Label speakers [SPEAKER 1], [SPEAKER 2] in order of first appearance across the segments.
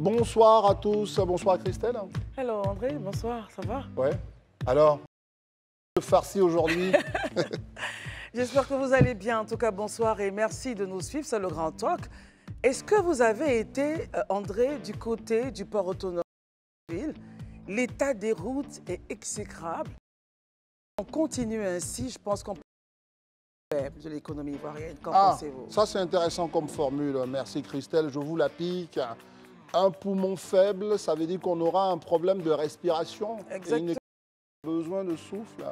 [SPEAKER 1] Bonsoir à tous, bonsoir Christelle.
[SPEAKER 2] Hello André, bonsoir, ça va?
[SPEAKER 1] Ouais. Alors, le farci aujourd'hui.
[SPEAKER 2] J'espère que vous allez bien. En tout cas, bonsoir et merci de nous suivre. C'est le Grand Talk. Est-ce que vous avez été, André, du côté du port autonome de Ville? L'état des routes est exécrable. On continue ainsi, je pense qu'on peut faire de l'économie ivoirienne. Qu'en pensez-vous?
[SPEAKER 1] Ça c'est intéressant comme formule. Merci Christelle, je vous la pique. Un poumon faible, ça veut dire qu'on aura un problème de respiration.
[SPEAKER 2] Exactement.
[SPEAKER 1] Et besoin de souffle.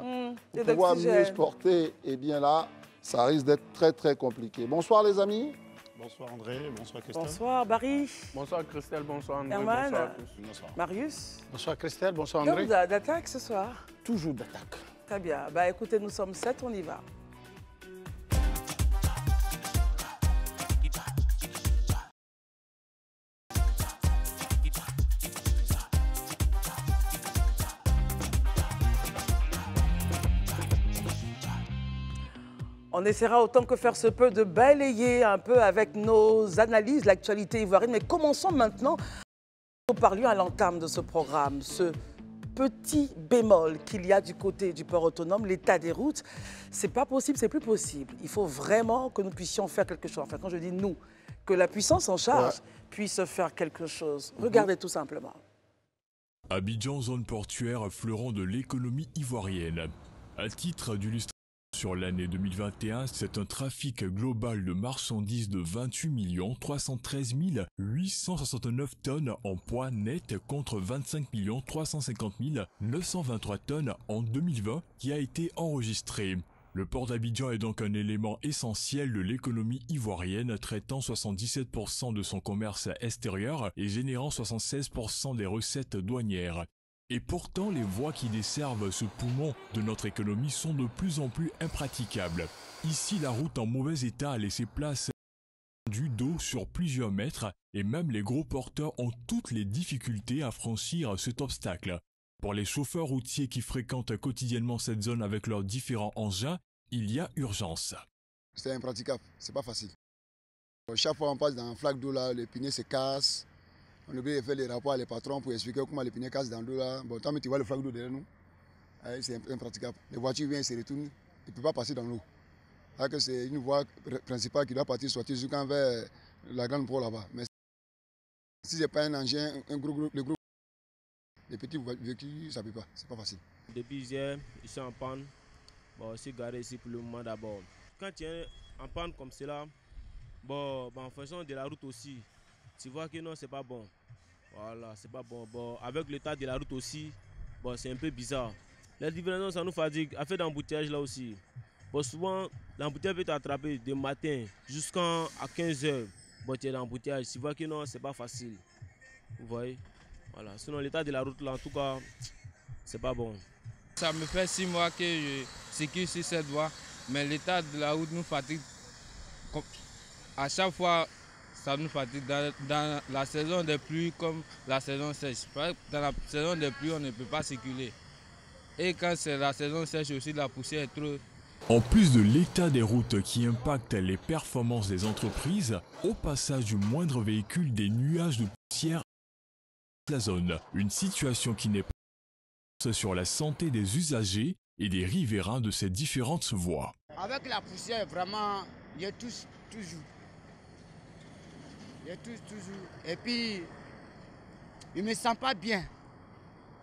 [SPEAKER 2] Et
[SPEAKER 1] Pour pouvoir
[SPEAKER 2] d'oxygène.
[SPEAKER 1] mieux se porter, et bien là, ça risque d'être très très compliqué. Bonsoir les amis.
[SPEAKER 3] Bonsoir André, bonsoir Christelle.
[SPEAKER 2] Bonsoir Barry.
[SPEAKER 4] Bonsoir Christelle, bonsoir André,
[SPEAKER 2] Herman.
[SPEAKER 4] bonsoir à tous.
[SPEAKER 3] Bonsoir.
[SPEAKER 2] Marius.
[SPEAKER 3] Bonsoir Christelle, bonsoir
[SPEAKER 2] Comme
[SPEAKER 3] André.
[SPEAKER 2] d'attaque ce soir.
[SPEAKER 3] Toujours d'attaque.
[SPEAKER 2] Très bien. Bah, écoutez, nous sommes 7, on y va. On essaiera autant que faire se peut de balayer un peu avec nos analyses l'actualité ivoirienne. Mais commençons maintenant. Nous parlions à l'entame de ce programme, ce petit bémol qu'il y a du côté du port autonome, l'état des routes. C'est pas possible, c'est plus possible. Il faut vraiment que nous puissions faire quelque chose. Enfin, quand je dis nous, que la puissance en charge puisse faire quelque chose. Regardez tout simplement.
[SPEAKER 5] Abidjan, zone portuaire, fleuron de l'économie ivoirienne. À titre d'illustration, sur l'année 2021, c'est un trafic global de marchandises de 28 313 869 tonnes en poids net contre 25 350 923 tonnes en 2020 qui a été enregistré. Le port d'Abidjan est donc un élément essentiel de l'économie ivoirienne, traitant 77% de son commerce extérieur et générant 76% des recettes douanières. Et pourtant, les voies qui desservent ce poumon de notre économie sont de plus en plus impraticables. Ici, la route en mauvais état a laissé place d'eau sur plusieurs mètres et même les gros porteurs ont toutes les difficultés à franchir cet obstacle. Pour les chauffeurs routiers qui fréquentent quotidiennement cette zone avec leurs différents engins, il y a urgence.
[SPEAKER 6] C'est impraticable, c'est pas facile. Chaque fois on passe dans un flaque d'eau là, les pneus se cassent. On oublie de faire les rapports à les patrons pour expliquer comment les pneus cassent dans l'eau là. Bon, tant que tu vois le flaque d'eau derrière nous, c'est impraticable. Les voitures viennent, se retournent, ils ne peuvent pas passer dans l'eau. C'est une voie principale qui doit partir sortir jusqu'en vers la grande port là-bas. Mais si ce n'est pas un engin, le gros, les petits véhicules, ça ne peut pas, c'est pas facile.
[SPEAKER 7] Depuis hier, je suis en panne. Bon, je suis garé ici pour le moment d'abord. Quand tu es en panne comme cela, bon, en fonction de la route aussi, tu vois que non, c'est pas bon. Voilà, c'est pas bon. Bon, avec l'état de la route aussi, bon, c'est un peu bizarre. La livraison, ça nous fatigue. Affaire d'embouteillage là aussi. Bon, souvent, l'embouteillage peut t'attraper de matin jusqu'à 15h. Bon, tu es dans l'embouteillage. Tu vois que non, c'est pas facile. Vous voyez? Voilà. Sinon, l'état de la route là, en tout cas, c'est pas bon.
[SPEAKER 8] Ça me fait 6 mois que je circule sur cette voie, mais l'état de la route nous fatigue. À chaque fois, ça nous fatigue dans la saison des pluies comme la saison sèche. Dans la saison des pluies, on ne peut pas circuler. Et quand c'est la saison sèche aussi, la poussière est trop.
[SPEAKER 5] En plus de l'état des routes qui impacte les performances des entreprises, au passage du moindre véhicule, des nuages de poussière la zone. Une situation qui n'est pas sur la santé des usagers et des riverains de ces différentes voies.
[SPEAKER 9] Avec la poussière, vraiment, il y a tous, toujours. Il y a tous, toujours. Et puis, il ne me sent pas bien.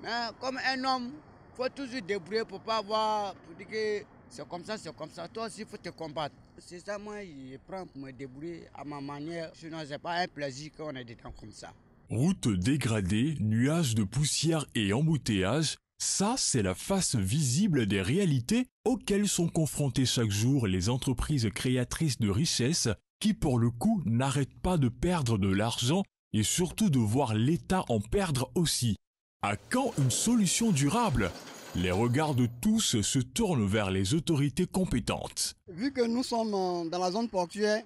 [SPEAKER 9] Mais comme un homme, il faut toujours débrouiller pour ne pas avoir, pour dire que c'est comme ça, c'est comme ça. Toi aussi, il faut te combattre. C'est ça, moi, je prends pour me débrouiller à ma manière. Sinon, ce n'est pas un plaisir qu'on est des temps comme ça.
[SPEAKER 5] Routes dégradées, nuages de poussière et embouteillages, ça c'est la face visible des réalités auxquelles sont confrontées chaque jour les entreprises créatrices de richesses qui pour le coup n'arrêtent pas de perdre de l'argent et surtout de voir l'État en perdre aussi. À quand une solution durable? Les regards de tous se tournent vers les autorités compétentes.
[SPEAKER 10] Vu que nous sommes dans la zone portuaire,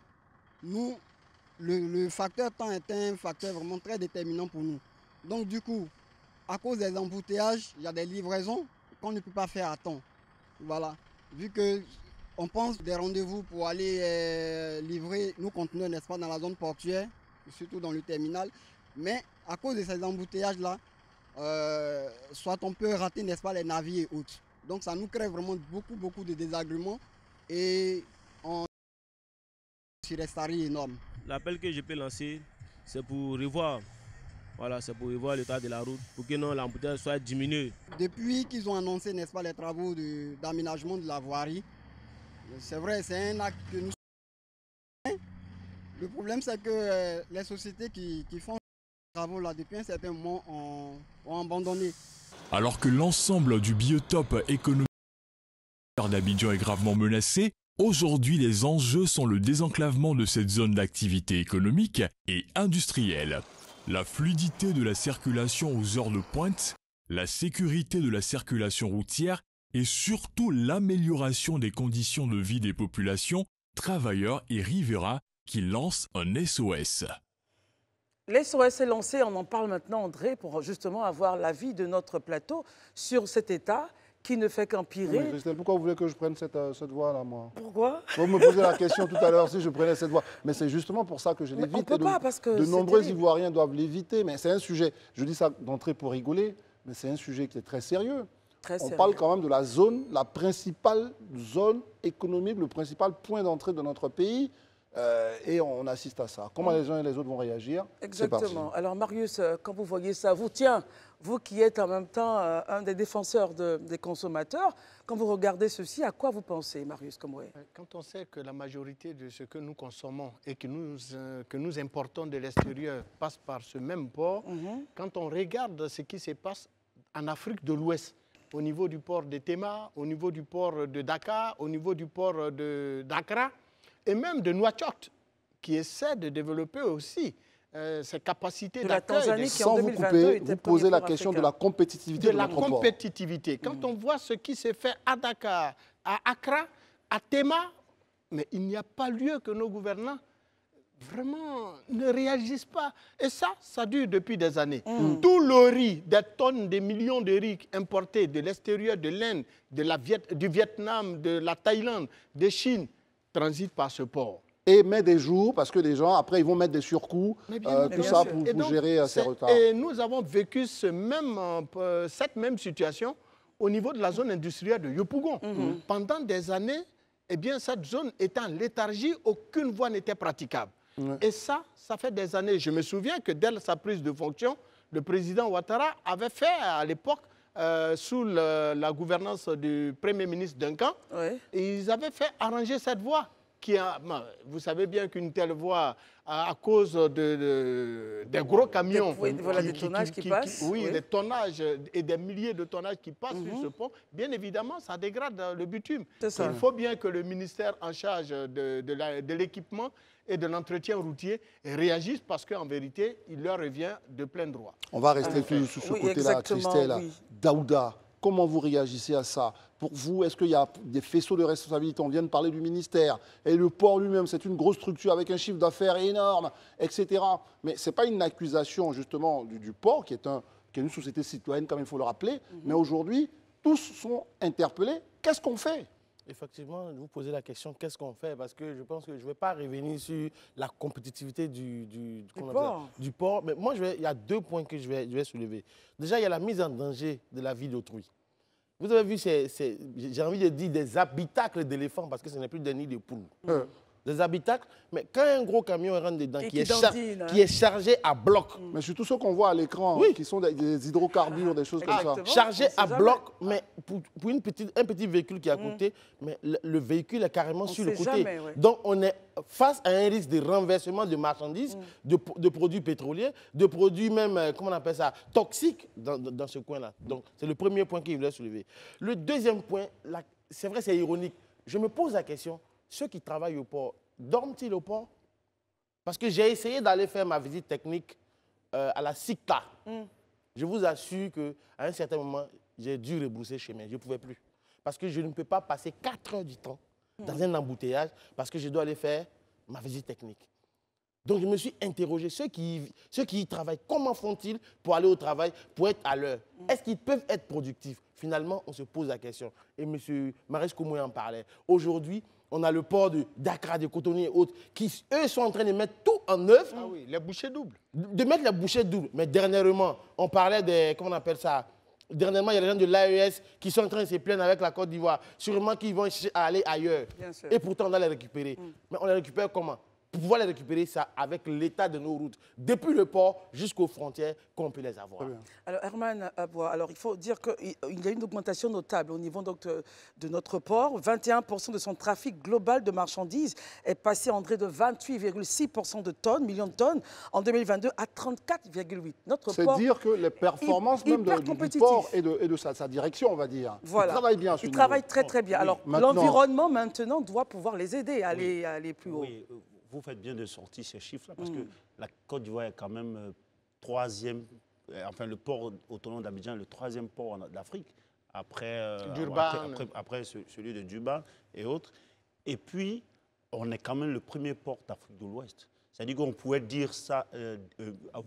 [SPEAKER 10] le facteur temps est un facteur vraiment très déterminant pour nous. Donc du coup, à cause des embouteillages, il y a des livraisons qu'on ne peut pas faire à temps. Voilà. Vu qu'on pense des rendez-vous pour aller livrer nos conteneurs, n'est-ce pas, dans la zone portuaire, surtout dans le terminal. Mais à cause de ces embouteillages-là, soit on peut rater, n'est-ce pas, les navires et autres. Donc ça nous crée vraiment beaucoup de désagréments et on sur des staries énormes.
[SPEAKER 7] L'appel que je peux lancer, c'est pour revoir. Voilà, c'est pour revoir l'état de la route, pour que l'embouteillage soit diminué.
[SPEAKER 10] Depuis qu'ils ont annoncé, n'est-ce pas, les travaux d'aménagement de la voirie, c'est vrai, c'est un acte que nous... Le problème, c'est que les sociétés qui font ces travaux-là, depuis un certain moment, ont abandonné.
[SPEAKER 5] Alors que l'ensemble du biotope économique d'Abidjan est gravement menacé, aujourd'hui les enjeux sont le désenclavement de cette zone d'activité économique et industrielle, la fluidité de la circulation aux heures de pointe, la sécurité de la circulation routière et surtout l'amélioration des conditions de vie des populations, travailleurs et riverains qui lancent un SOS.
[SPEAKER 2] L'SOS est lancé, on en parle maintenant, André, pour justement avoir l'avis de notre plateau sur cet état qui ne fait qu'empirer.
[SPEAKER 1] Oui, Christelle, pourquoi vous voulez que je prenne cette voie-là, moi?
[SPEAKER 2] Pourquoi?
[SPEAKER 1] Vous me posez la question tout à l'heure si je prenais cette voie. Mais c'est justement pour ça que je l'évite.
[SPEAKER 2] On ne peut pas parce que
[SPEAKER 1] de nombreux
[SPEAKER 2] terrible.
[SPEAKER 1] Ivoiriens doivent l'éviter. Mais c'est un sujet, je dis ça d'entrée pour rigoler, mais c'est un sujet qui est très sérieux. On parle quand même de la zone, la principale zone économique, le principal point d'entrée de notre pays. Et on assiste à ça. Comment les uns et les autres vont réagir?
[SPEAKER 2] Exactement. Alors Marius, quand vous voyez ça, vous qui êtes en même temps un des défenseurs des consommateurs, quand vous regardez ceci, à quoi vous pensez, Marius Komoué?
[SPEAKER 3] Quand on sait que la majorité de ce que nous consommons et que nous importons de l'extérieur passe par ce même port, quand on regarde ce qui se passe en Afrique de l'Ouest, au niveau du port de Tema, au niveau du port de Dakar, au niveau du port d'Accra, et même de Nouakchott, qui essaie de développer aussi ses capacités d'accueil.
[SPEAKER 1] Sans vous couper, vous posez la question de la compétitivité de notre port.
[SPEAKER 3] De la compétitivité. Quand on voit ce qui s'est fait à Dakar, à Accra, à Tema, mais il n'y a pas lieu que nos gouvernants vraiment ne réagissent pas. Et ça dure depuis des années. Tout le riz, des tonnes, des millions de riz importés de l'extérieur, de l'Inde, du Vietnam, de la Thaïlande, de Chine, transitent par ce port.
[SPEAKER 1] Et met des jours, parce que les gens, après, ils vont mettre des surcoûts, tout ça pour gérer ces retards.
[SPEAKER 3] Et nous avons vécu cette même situation au niveau de la zone industrielle de Yopougon. Pendant des années, eh bien, cette zone était en léthargie, aucune voie n'était praticable. Et ça fait des années. Je me souviens que dès sa prise de fonction, le président Ouattara avait fait à l'époque, sous la gouvernance du Premier ministre Duncan, et ils avaient fait arranger cette voie. Vous savez bien qu'une telle voie, à cause des gros camions,
[SPEAKER 2] des tonnages qui passent.
[SPEAKER 3] Oui, des tonnages et des milliers de tonnages qui passent sur ce pont, bien évidemment, ça dégrade le bitume. Il faut bien que le ministère en charge de l'équipement et de l'entretien routier réagisse parce qu'en vérité, il leur revient de plein droit.
[SPEAKER 1] On va rester sur ce côté-là, Christelle. Daouda, comment vous réagissez à ça? Pour vous, est-ce qu'il y a des faisceaux de responsabilité? On vient de parler du ministère. Et le port lui-même, c'est une grosse structure avec un chiffre d'affaires énorme, etc. Mais ce n'est pas une accusation, justement, du port, qui est une société citoyenne, comme il faut le rappeler. Mais aujourd'hui, tous sont interpellés. Qu'est-ce qu'on fait?
[SPEAKER 4] Effectivement, vous posez la question, qu'est-ce qu'on fait? Parce que je pense que je ne vais pas revenir sur la compétitivité du port. Mais moi, il y a 2 points que je vais soulever. Déjà, il y a la mise en danger de la vie d'autrui. Vous avez vu, j'ai envie de dire des habitacles d'éléphants, parce que ce n'est plus des nids de poules. Des habitacles, mais quand un gros camion rentre dedans, qui est chargé à bloc.
[SPEAKER 1] Mais surtout ceux qu'on voit à l'écran, qui sont des hydrocarbures, des choses comme ça.
[SPEAKER 4] Chargé à bloc, mais pour un petit véhicule qui est à côté, mais le véhicule est carrément sur le côté. Donc on est face à un risque de renversement de marchandises, de produits pétroliers, de produits même, comment on appelle ça, toxiques dans ce coin-là. Donc c'est le premier point qu'il voulait soulever. Le deuxième point, c'est vrai, c'est ironique. Je me pose la question, ceux qui travaillent au port, dorment-ils au port? Parce que j'ai essayé d'aller faire ma visite technique à la SICTA. Je vous assure qu'à un certain moment, j'ai dû rebrousser chemin. Je ne pouvais plus. Parce que je ne peux pas passer 4 heures du temps dans un embouteillage parce que je dois aller faire ma visite technique. Donc je me suis interrogé, ceux qui y travaillent, comment font-ils pour aller au travail, pour être à l'heure? Est-ce qu'ils peuvent être productifs? Finalement, on se pose la question. Et M. Marius Komoué en parlait. Aujourd'hui, On a le port de Dakar, de Cotonou et autres, qui, eux, sont en train de mettre tout en œuvre.
[SPEAKER 3] Ah oui, les bouchées doubles.
[SPEAKER 4] De mettre la bouchée double. Mais dernièrement, on parlait des, comment on appelle ça? Dernièrement, il y a les gens de l'AES qui sont en train de se plaindre avec la Côte d'Ivoire. Sûrement qu'ils vont chercher à aller ailleurs. Et pourtant, on doit les récupérer. Mais on les récupère comment? Pour pouvoir les récupérer, ça avec l'état de nos routes, depuis le port jusqu'aux frontières, qu'on peut les avoir.
[SPEAKER 2] Alors, Herman Aboua, alors il faut dire qu'il y a une augmentation notable au niveau donc, de notre port. 21% de son trafic global de marchandises est passé, André, de 28,6% de tonnes, millions de tonnes, en 2022 à 34,8%.
[SPEAKER 1] C'est dire que les performances même du port et de sa direction, on va dire,
[SPEAKER 2] voilà.
[SPEAKER 1] Il travaille bien.
[SPEAKER 2] Il travaille très, très bien. Alors, l'environnement, maintenant, doit pouvoir les aider à aller plus haut.
[SPEAKER 11] Oui. Vous faites bien de sortir ces chiffres-là parce que la Côte d'Ivoire est quand même troisième, enfin le port autonome d'Abidjan est le troisième port d'Afrique après celui de Durban et autres. Et puis, on est quand même le premier port d'Afrique de l'Ouest. C'est-à-dire qu'on pourrait dire ça,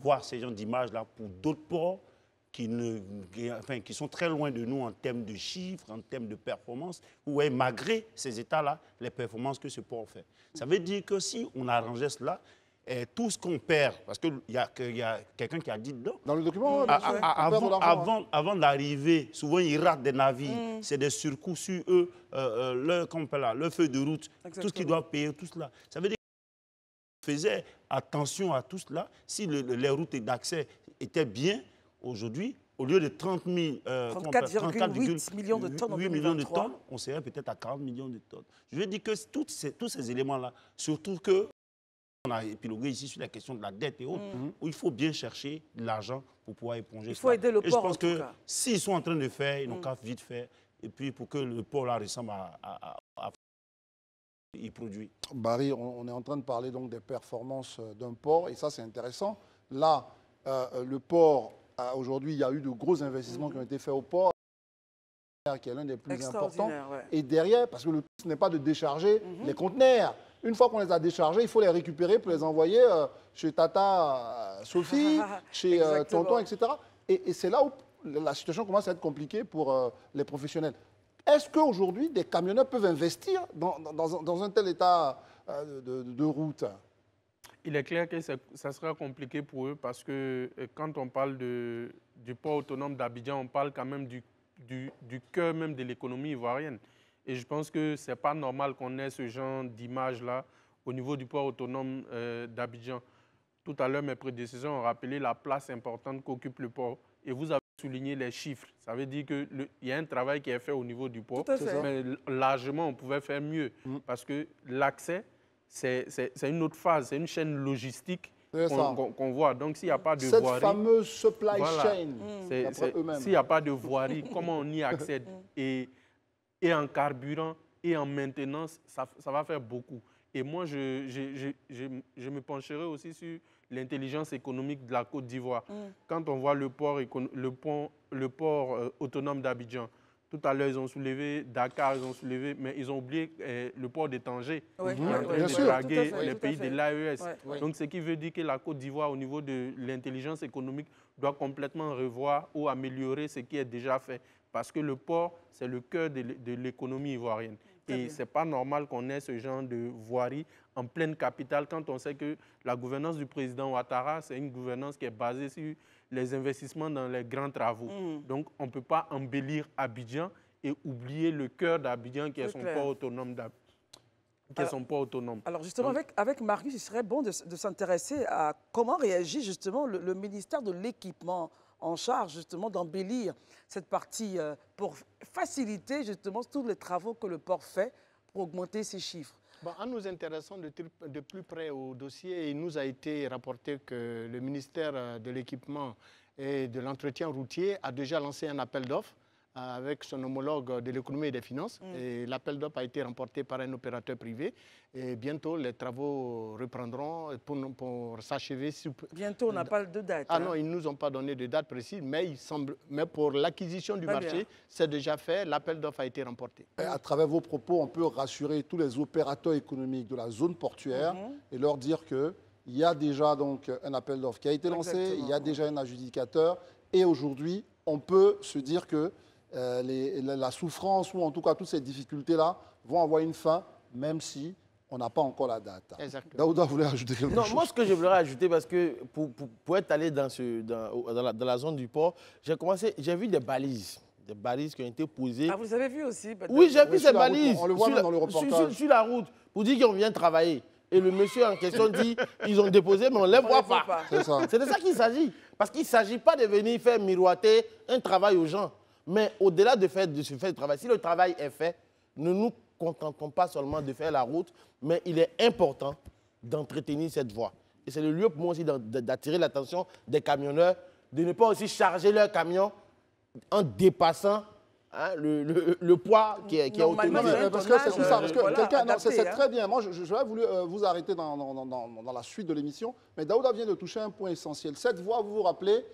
[SPEAKER 11] voir ces gens d'images-là pour d'autres ports qui sont très loin de nous en termes de chiffres, en termes de performances, ou malgré ces états-là, les performances que ce port fait. Ça veut dire que si on arrangeait cela, tout ce qu'on perd, parce qu'il y a quelqu'un qui a dit non.
[SPEAKER 1] Dans le document,
[SPEAKER 11] avant d'arriver, souvent ils ratent des navires, c'est des surcoûts sur eux, leur feuille de route, tout ce qu'ils doivent payer, tout cela. Ça veut dire qu'on faisait attention à tout cela, si les routes d'accès étaient bien. Aujourd'hui, au lieu de
[SPEAKER 2] 34,8 millions de tonnes en 2023,
[SPEAKER 11] on serait peut-être à 40 millions de tonnes. Je veux dire que tous ces éléments-là, surtout qu'on a épilogué ici sur la question de la dette et autres, où il faut bien chercher de l'argent pour pouvoir éponger ça.
[SPEAKER 2] Il faut aider le port,
[SPEAKER 11] je pense que s'ils sont en train de faire, ils n'ont qu'à vite faire. Et puis pour que le port-là ressemble à il produit.
[SPEAKER 1] Barry, on est en train de parler donc des performances d'un port, et ça c'est intéressant. Là, le port... Aujourd'hui, il y a eu de gros investissements qui ont été faits au port, qui est l'un des plus importants.
[SPEAKER 2] Ouais.
[SPEAKER 1] Et derrière, parce que le but, ce n'est pas de décharger les conteneurs. Une fois qu'on les a déchargés, il faut les récupérer pour les envoyer chez Tata Sophie, chez Tonton, etc. Et c'est là où la situation commence à être compliquée pour les professionnels. Est-ce qu'aujourd'hui, des camionneurs peuvent investir dans un tel état de route ?
[SPEAKER 12] Il est clair que ça sera compliqué pour eux parce que quand on parle du port autonome d'Abidjan, on parle quand même du cœur même de l'économie ivoirienne. Et je pense que ce n'est pas normal qu'on ait ce genre d'image-là au niveau du port autonome d'Abidjan. Tout à l'heure, mes prédécesseurs ont rappelé la place importante qu'occupe le port. Et vous avez souligné les chiffres. Ça veut dire qu'il y a un travail qui est fait au niveau du port. Mais largement, on pouvait faire mieux parce que l'accès... C'est une autre phase, c'est une chaîne logistique qu'on voit. Donc, s'il n'y a pas de voirie...
[SPEAKER 1] Cette fameuse supply chain, d'après eux-mêmes.
[SPEAKER 12] S'il n'y a pas de voirie, comment on y accède et en carburant et en maintenance, ça va faire beaucoup. Et moi, je me pencherai aussi sur l'intelligence économique de la Côte d'Ivoire. Quand on voit le port autonome d'Abidjan, tout à l'heure, ils ont soulevé Dakar, ils ont soulevé, mais ils ont oublié le port de Tanger, qui est en train de draguer les pays de l'AES. Donc, ce qui veut dire que la Côte d'Ivoire, au niveau de l'intelligence économique, doit complètement revoir ou améliorer ce qui est déjà fait. Parce que le port, c'est le cœur de l'économie ivoirienne. Et ce n'est pas normal qu'on ait ce genre de voirie en pleine capitale quand on sait que la gouvernance du président Ouattara, c'est une gouvernance qui est basée sur les investissements dans les grands travaux. Donc, on ne peut pas embellir Abidjan et oublier le cœur d'Abidjan qui est son port autonome.
[SPEAKER 2] Alors justement, avec Marius, il serait bon de s'intéresser à comment réagit justement le ministère de l'équipement en charge justement d'embellir cette partie pour faciliter justement tous les travaux que le port fait pour augmenter ses chiffres.
[SPEAKER 3] Bon, en nous intéressant de plus près au dossier, il nous a été rapporté que le ministère de l'équipement et de l'entretien routier a déjà lancé un appel d'offres avec son homologue de l'économie et des finances. Et l'appel d'offres a été remporté par un opérateur privé. Et bientôt, les travaux reprendront pour s'achever.
[SPEAKER 2] Bientôt, on n'a pas de date.
[SPEAKER 3] Ah non, ils ne nous ont pas donné de date précise, mais pour l'acquisition du marché, c'est déjà fait. L'appel d'offres a été remporté.
[SPEAKER 1] Et à travers vos propos, on peut rassurer tous les opérateurs économiques de la zone portuaire et leur dire qu'il y a déjà donc un appel d'offres qui a été lancé, il y a déjà un adjudicateur. Et aujourd'hui, on peut se dire que la souffrance ou en tout cas toutes ces difficultés-là vont avoir une fin même si on n'a pas encore la date. Daouda voulait ajouter quelque chose.
[SPEAKER 4] Non, moi, ce que je voudrais ajouter, parce que pour être allé dans la zone du port, j'ai vu des balises qui ont été posées.
[SPEAKER 2] Ah, vous avez vu aussi?
[SPEAKER 4] Oui, j'ai vu ces balises.
[SPEAKER 1] On le voit même dans le reportage.
[SPEAKER 4] Sur la route, pour dire qu'on vient travailler. Et le monsieur en question dit, ils ont déposé, mais on ne les voit pas. C'est de ça qu'il s'agit. Parce qu'il ne s'agit pas de venir faire miroiter un travail aux gens. Mais au-delà de ce fait de travail, si le travail est fait, ne nous contentons pas seulement de faire la route, mais il est important d'entretenir cette voie. Et c'est le lieu pour moi aussi d'attirer l'attention des camionneurs, de ne pas aussi charger leurs camions en dépassant le poids qui est autorisé.
[SPEAKER 1] Parce que c'est tout ça. Parce que quelqu'un, c'est très bien. Moi, j'aurais voulu vous arrêter dans la suite de l'émission, mais Daouda vient de toucher un point essentiel. Cette voie, vous vous rappelez,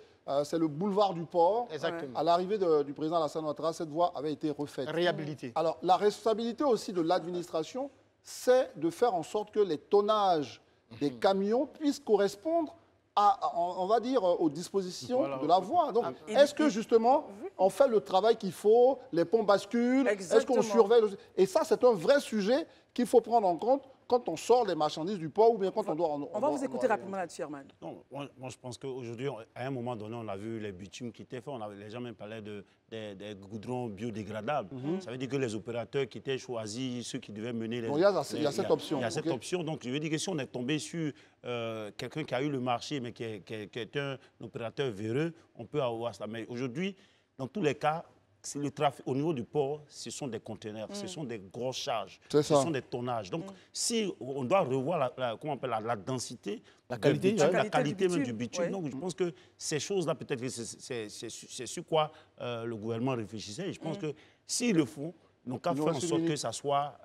[SPEAKER 1] c'est le boulevard du port.
[SPEAKER 3] Exactement.
[SPEAKER 1] À l'arrivée du président Alassane Ouattara, cette voie avait été refaite.
[SPEAKER 3] Réhabilitée.
[SPEAKER 1] Alors, la responsabilité aussi de l'administration, c'est de faire en sorte que les tonnages des camions puissent correspondre on va dire, aux dispositions de la voie. Donc, est-ce que, justement, on fait le travail qu'il faut, les ponts basculent, est-ce qu'on surveille Et ça, c'est un vrai sujet qu'il faut prendre en compte quand on sort les marchandises du port ou bien quand on doit...
[SPEAKER 2] On va vous écouter rapidement là-dessus, Herman.
[SPEAKER 11] Moi, je pense qu'aujourd'hui, à un moment donné, on a vu les bitumes qui étaient faits. Les gens même parlaient des goudrons biodégradables. Ça veut dire que les opérateurs qui étaient choisis, ceux qui devaient mener les...
[SPEAKER 1] Il y a cette option.
[SPEAKER 11] Il y a cette option. Donc, je veux dire que si on est tombé sur quelqu'un qui a eu le marché, mais qui est un opérateur véreux, on peut avoir ça. Mais aujourd'hui, dans tous les cas, le trafic, au niveau du port, ce sont des conteneurs, ce sont des grosses charges, ce sont des tonnages. Donc, si on doit revoir la densité, la qualité même du bitume, donc je pense que ces choses-là, peut-être que c'est sur quoi le gouvernement réfléchissait. Et je pense que s'ils le font, donc, qu'à faire en sorte que ça soit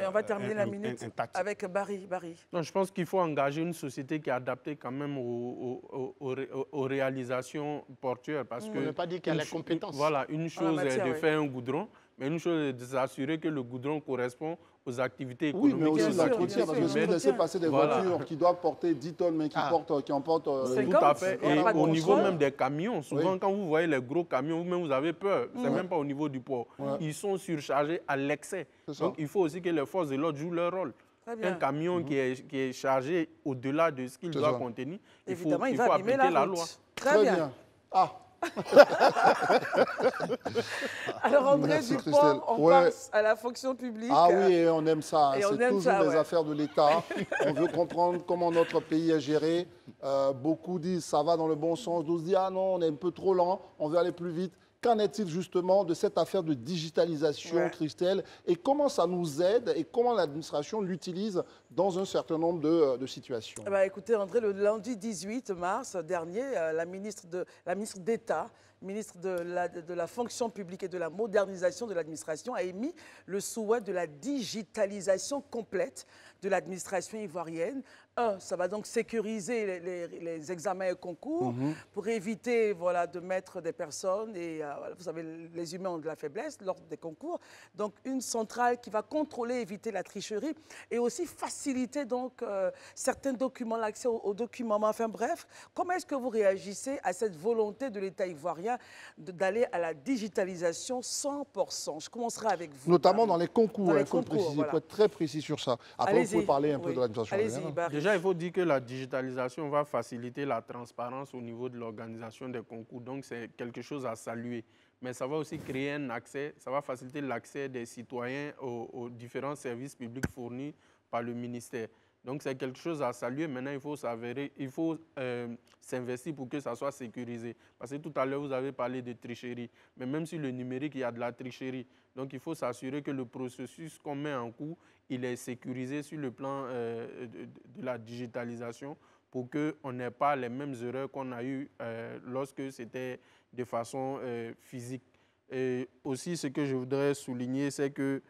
[SPEAKER 2] et on va terminer la minute avec Barry.
[SPEAKER 12] Non, je pense qu'il faut engager une société qui est adaptée quand même aux réalisations portuaires. Parce que
[SPEAKER 3] on ne veut pas dire qu'elle a les compétences.
[SPEAKER 12] Voilà, une chose est de faire un goudron, mais une chose est de s'assurer que le goudron correspond aux activités économiques.
[SPEAKER 1] Oui, mais aussi l'entretien, parce que si vous laissez passer des voitures qui doivent porter 10 tonnes, mais qui emportent...
[SPEAKER 12] Tout à fait. Et au niveau même des camions, souvent quand vous voyez les gros camions, vous-même vous avez peur. C'est même pas au niveau du port. Ils sont surchargés à l'excès. Donc il faut aussi que les forces de l'ordre jouent leur rôle. Un camion qui est chargé au-delà de ce qu'il doit contenir, il faut appliquer la loi.
[SPEAKER 2] Très bien. Alors, André Dupont, on passe à la fonction publique.
[SPEAKER 1] Ah oui, on aime ça. C'est toujours les affaires de l'État. On veut comprendre comment notre pays est géré. Beaucoup disent ça va dans le bon sens. D'autres disent ah non, on est un peu trop lent, on veut aller plus vite. Qu'en est-il justement de cette affaire de digitalisation, Christelle, et comment ça nous aide et comment l'administration l'utilise dans un certain nombre de situations?
[SPEAKER 2] Écoutez, André, le lundi 18 mars dernier, la ministre d'État, ministre de la fonction publique et de la modernisation de l'administration, a émis le souhait de la digitalisation complète de l'administration ivoirienne. Ça va donc sécuriser les examens et concours pour éviter de mettre des personnes, et vous savez, les humains ont de la faiblesse lors des concours. Donc, une centrale qui va contrôler, éviter la tricherie et aussi faciliter donc certains documents, l'accès aux documents. Enfin bref, comment est-ce que vous réagissez à cette volonté de l'État ivoirien d'aller à la digitalisation 100%? Je commencerai avec vous.
[SPEAKER 1] Notamment dans les concours, il faut être très précis sur ça. Après, vous pouvez parler un peu de l'administration.
[SPEAKER 2] Allez-y,
[SPEAKER 12] déjà, il faut dire que la digitalisation va faciliter la transparence au niveau de l'organisation des concours. Donc, c'est quelque chose à saluer. Mais ça va aussi créer un accès, ça va faciliter l'accès des citoyens aux différents services publics fournis par le ministère. Donc, c'est quelque chose à saluer. Maintenant, il faut s'investir pour que ça soit sécurisé. Parce que tout à l'heure, vous avez parlé de tricherie. Mais même sur le numérique, il y a de la tricherie. Donc, il faut s'assurer que le processus qu'on met en cours, il est sécurisé sur le plan de la digitalisation pour qu'on n'ait pas les mêmes erreurs qu'on a eues lorsque c'était de façon physique. Et aussi, ce que je voudrais souligner, c'est que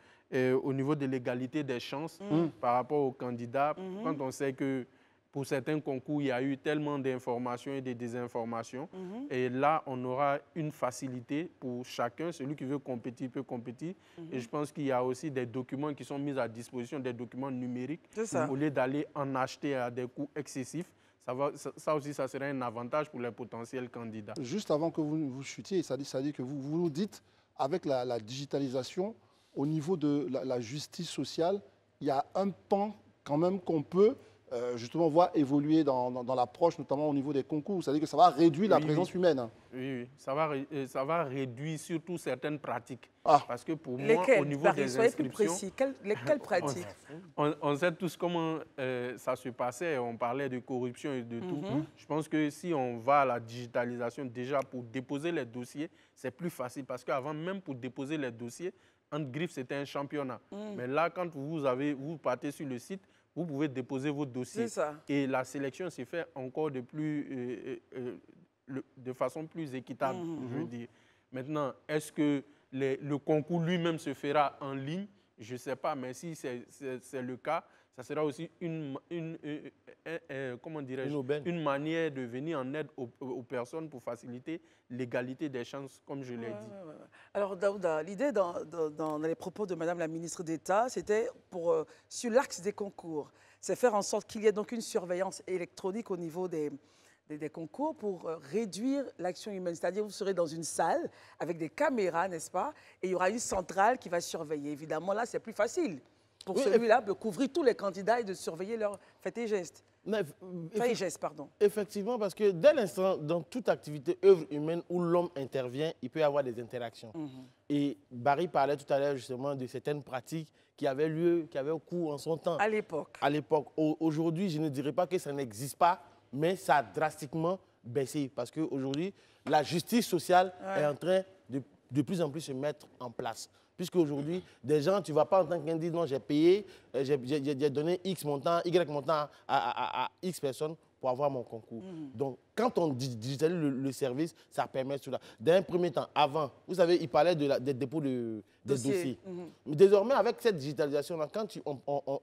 [SPEAKER 12] au niveau de l'égalité des chances par rapport aux candidats, quand on sait que pour certains concours, il y a eu tellement d'informations et de désinformations, et là, on aura une facilité pour chacun. Celui qui veut compétir peut compétir. Et je pense qu'il y a aussi des documents qui sont mis à disposition, des documents numériques, au lieu d'aller en acheter à des coûts excessifs. Ça aussi, ça serait un avantage pour les potentiels candidats.
[SPEAKER 1] Juste avant que vous chutiez, ça dit que vous nous dites, avec la digitalisation, au niveau de la justice sociale, il y a un pan quand même qu'on peut justement voir évoluer dans l'approche, notamment au niveau des concours. C'est-à-dire que ça va réduire la présence humaine.
[SPEAKER 12] Oui, ça va réduire surtout certaines pratiques. Parce que pour moi,
[SPEAKER 2] lesquelles,
[SPEAKER 12] au niveau
[SPEAKER 2] Paris,
[SPEAKER 12] des
[SPEAKER 2] soyez
[SPEAKER 12] inscriptions...
[SPEAKER 2] plus précis. Lesquelles pratiques?
[SPEAKER 12] on sait tous comment ça se passait. On parlait de corruption et de tout. Je pense que si on va à la digitalisation, déjà pour déposer les dossiers, c'est plus facile. Parce qu'avant, même pour déposer les dossiers, entre griffes, c'était un championnat. Mais là, quand vous partez sur le site, vous pouvez déposer vos dossiers. Et la sélection s'est faite encore de façon plus équitable, je veux dire. Maintenant, est-ce que le concours lui-même se fera en ligne? Je ne sais pas, mais si c'est le cas, ça sera aussi une manière de venir en aide aux personnes pour faciliter l'égalité des chances, comme je l'ai dit.
[SPEAKER 2] Alors, Daouda, l'idée dans les propos de Madame la ministre d'État, c'était sur l'axe des concours, c'est faire en sorte qu'il y ait donc une surveillance électronique au niveau des concours pour réduire l'action humaine. C'est-à-dire vous serez dans une salle avec des caméras, n'est-ce pas? Et il y aura une centrale qui va surveiller. Évidemment, là, c'est plus facile pour celui-là de couvrir tous les candidats et de surveiller leurs faits et gestes.
[SPEAKER 4] Effectivement, parce que dès l'instant, dans toute activité, œuvre humaine où l'homme intervient, il peut y avoir des interactions. Et Barry parlait tout à l'heure justement de certaines pratiques qui avaient cours en son temps. À
[SPEAKER 2] l'époque.
[SPEAKER 4] Aujourd'hui, je ne dirais pas que ça n'existe pas, mais ça a drastiquement baissé. Parce qu'aujourd'hui, la justice sociale est en train de plus en plus se mettre en place. Puisqu'aujourd'hui, des gens, tu ne vas pas en tant qu'individu, non, j'ai payé, j'ai donné X montant, Y montant à X personnes pour avoir mon concours. Donc, quand on digitalise le service, ça permet cela. D'un premier temps, avant, vous savez, il parlait des dépôts des dossiers. Désormais, avec cette digitalisation-là, quand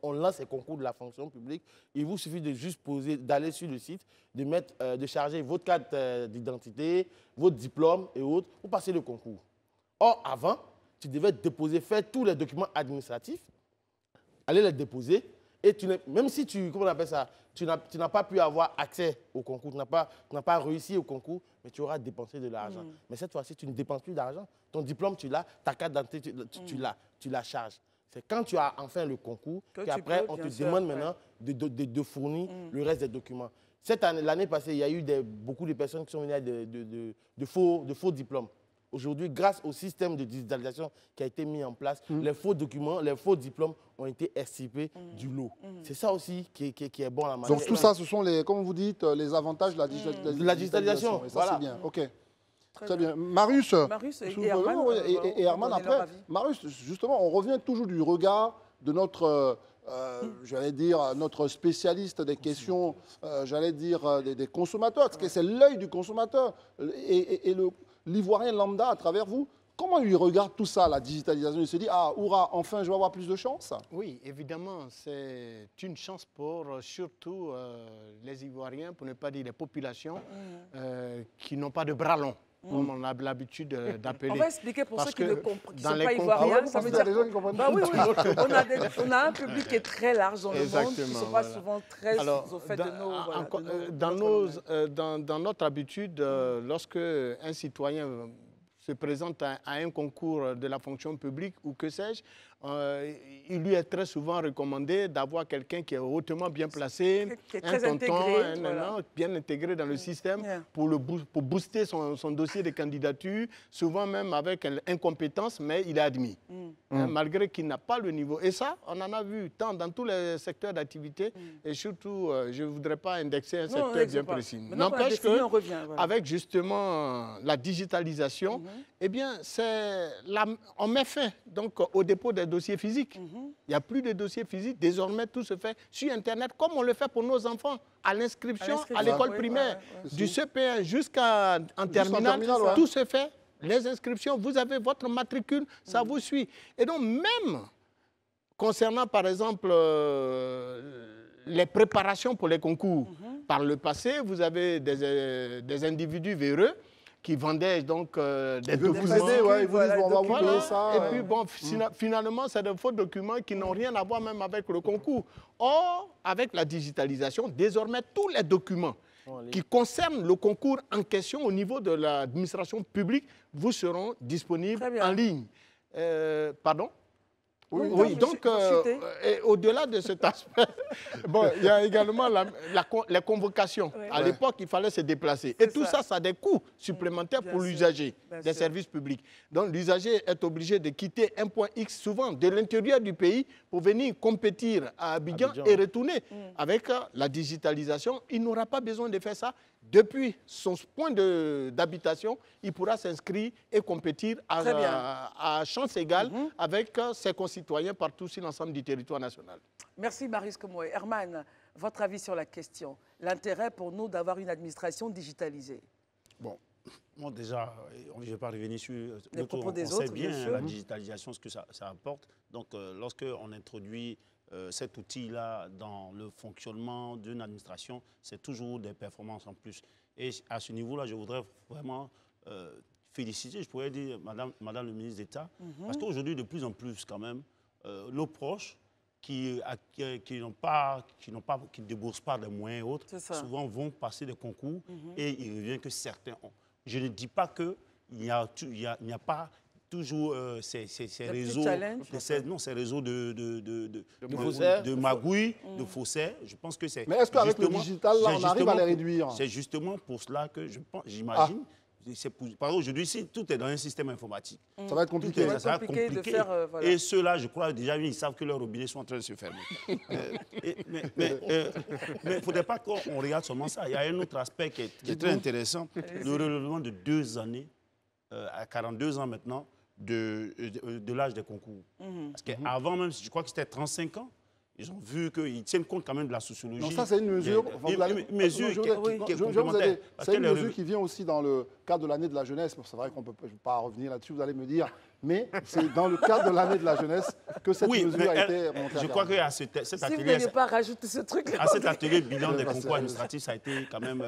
[SPEAKER 4] on lance les concours de la fonction publique, il vous suffit de juste d'aller sur le site, de charger votre carte d'identité, votre diplôme et autres, pour passer le concours. Or, avant, tu devais déposer, faire tous les documents administratifs, aller les déposer, et même si tu n'as pas pu avoir accès au concours, tu n'as pas réussi au concours, mais tu auras dépensé de l'argent. Mais cette fois-ci, tu ne dépenses plus d'argent. Ton diplôme, tu l'as, ta carte d'identité, tu la charges. C'est quand tu as enfin le concours qu'après, on te demande maintenant de fournir le reste des documents. L'année passée, il y a eu beaucoup de personnes qui sont venues de faux diplômes. Aujourd'hui, grâce au système de digitalisation qui a été mis en place, les faux documents, les faux diplômes ont été extirpés du lot. C'est ça aussi qui est bon à la matière.
[SPEAKER 1] Donc tout ça, ce sont, comme vous dites, les avantages de la digitalisation. Et ça, voilà. C'est bien. OK. Très bien. Marius et Herman après. Marius, justement, on revient toujours du regard de notre... j'allais dire, notre spécialiste des questions, j'allais dire, des consommateurs, parce que c'est l'œil du consommateur et l'Ivoirien lambda à travers vous. Comment il regarde tout ça, la digitalisation? Il se dit, ah, hurrah, enfin, je vais avoir plus de chance.
[SPEAKER 3] Oui, évidemment, c'est une chance pour surtout les Ivoiriens, pour ne pas dire les populations, qui n'ont pas de bras longs. Comme on a l'habitude d'appeler.
[SPEAKER 2] On va expliquer pour ceux qui ne comprennent pas ivoiriens. Ça veut dire on a un public qui est très large dans le monde, qui ne sont pas souvent très au fait de nos...
[SPEAKER 3] Dans notre habitude, lorsque un citoyen se présente à un concours de la fonction publique ou que sais-je, il lui est très souvent recommandé d'avoir quelqu'un qui est hautement bien placé,
[SPEAKER 2] qui est très intégré,
[SPEAKER 3] bien intégré dans le système pour booster son dossier de candidature, souvent même avec incompétence, mais il est admis, malgré qu'il n'a pas le niveau. Et ça, on en a vu tant dans tous les secteurs d'activité, et surtout, je ne voudrais pas indexer un secteur bien précis. N'empêche qu'avec justement la digitalisation, eh bien, on met fin donc, au dépôt des dossiers physiques. Il n'y a plus de dossiers physiques. Désormais, tout se fait sur Internet, comme on le fait pour nos enfants, à l'inscription, à l'école primaire, du CP1 jusqu'en terminale, tout se fait. Les inscriptions, vous avez votre matricule, ça vous suit. Et donc, même concernant, par exemple, les préparations pour les concours, par le passé, vous avez des individus véreux qui vendaient donc des documents. Et puis bon, finalement, c'est de faux documents qui n'ont rien à voir même avec le concours. Or, avec la digitalisation, désormais, tous les documents qui concernent le concours en question au niveau de l'administration publique vous seront disponibles en ligne. Pardon ? Oui, donc, au-delà de cet aspect, bon, il y a également les convocations. Ouais. À l'époque, il fallait se déplacer. Et tout ça, ça a des coûts supplémentaires pour l'usager des services publics. Donc, l'usager est obligé de quitter un point X, souvent de l'intérieur du pays, pour venir compétir à Abidjan. Et retourner. Avec la digitalisation, il n'aura pas besoin de faire ça. Depuis son point d'habitation, il pourra s'inscrire et compétir à chance égale avec ses concitoyens partout sur l'ensemble du territoire national.
[SPEAKER 2] Merci Marius Komoué. Herman, votre avis sur la question? L'intérêt pour nous d'avoir une administration digitalisée?
[SPEAKER 11] Bon, moi déjà, je ne vais pas revenir sur les propos des autres. On sait bien la digitalisation, ce que ça apporte. Donc, lorsqu'on introduit cet outil-là dans le fonctionnement d'une administration, c'est toujours des performances en plus. Et à ce niveau-là, je voudrais vraiment féliciter, je pourrais dire, Madame le ministre d'État, parce qu'aujourd'hui, de plus en plus, quand même, nos proches qui ne déboursent pas de moyens et autres, souvent vont passer des concours et il revient que certains ont. Je ne dis pas qu'il n'y a pas toujours ces réseaux, ces réseaux de magouilles, de faussaires. Je pense que c'est.
[SPEAKER 1] Mais est-ce qu'avec le digital, là, on arrive à les réduire?
[SPEAKER 11] C'est justement pour cela que j'imagine. Aujourd'hui, si tout est dans un système informatique,
[SPEAKER 1] ça va être compliqué.
[SPEAKER 2] Ça va être compliqué de faire, voilà.
[SPEAKER 11] Et ceux-là, je crois déjà, ils savent que leurs robinets sont en train de se fermer. Mais il ne faudrait pas qu'on regarde seulement ça. Il y a un autre aspect qui est très intéressant, le relèvement de 2 années, à 42 ans maintenant, de l'âge des concours. Parce qu'avant même, je crois que c'était 35 ans, ils ont vu qu'ils tiennent compte quand même de la sociologie.
[SPEAKER 1] Donc ça, c'est une mesure, c'est une mesure qui vient aussi dans le cadre de l'année de la jeunesse. C'est vrai qu'on ne peut pas revenir là-dessus, vous allez me dire, mais c'est dans le cadre de l'année de la jeunesse que cette mesure a été montée.
[SPEAKER 11] Je crois qu'à cet atelier...
[SPEAKER 2] Si vous n'avez pas rajouté ce truc-là...
[SPEAKER 11] À cet atelier bilan des concours administratifs, ça a été quand même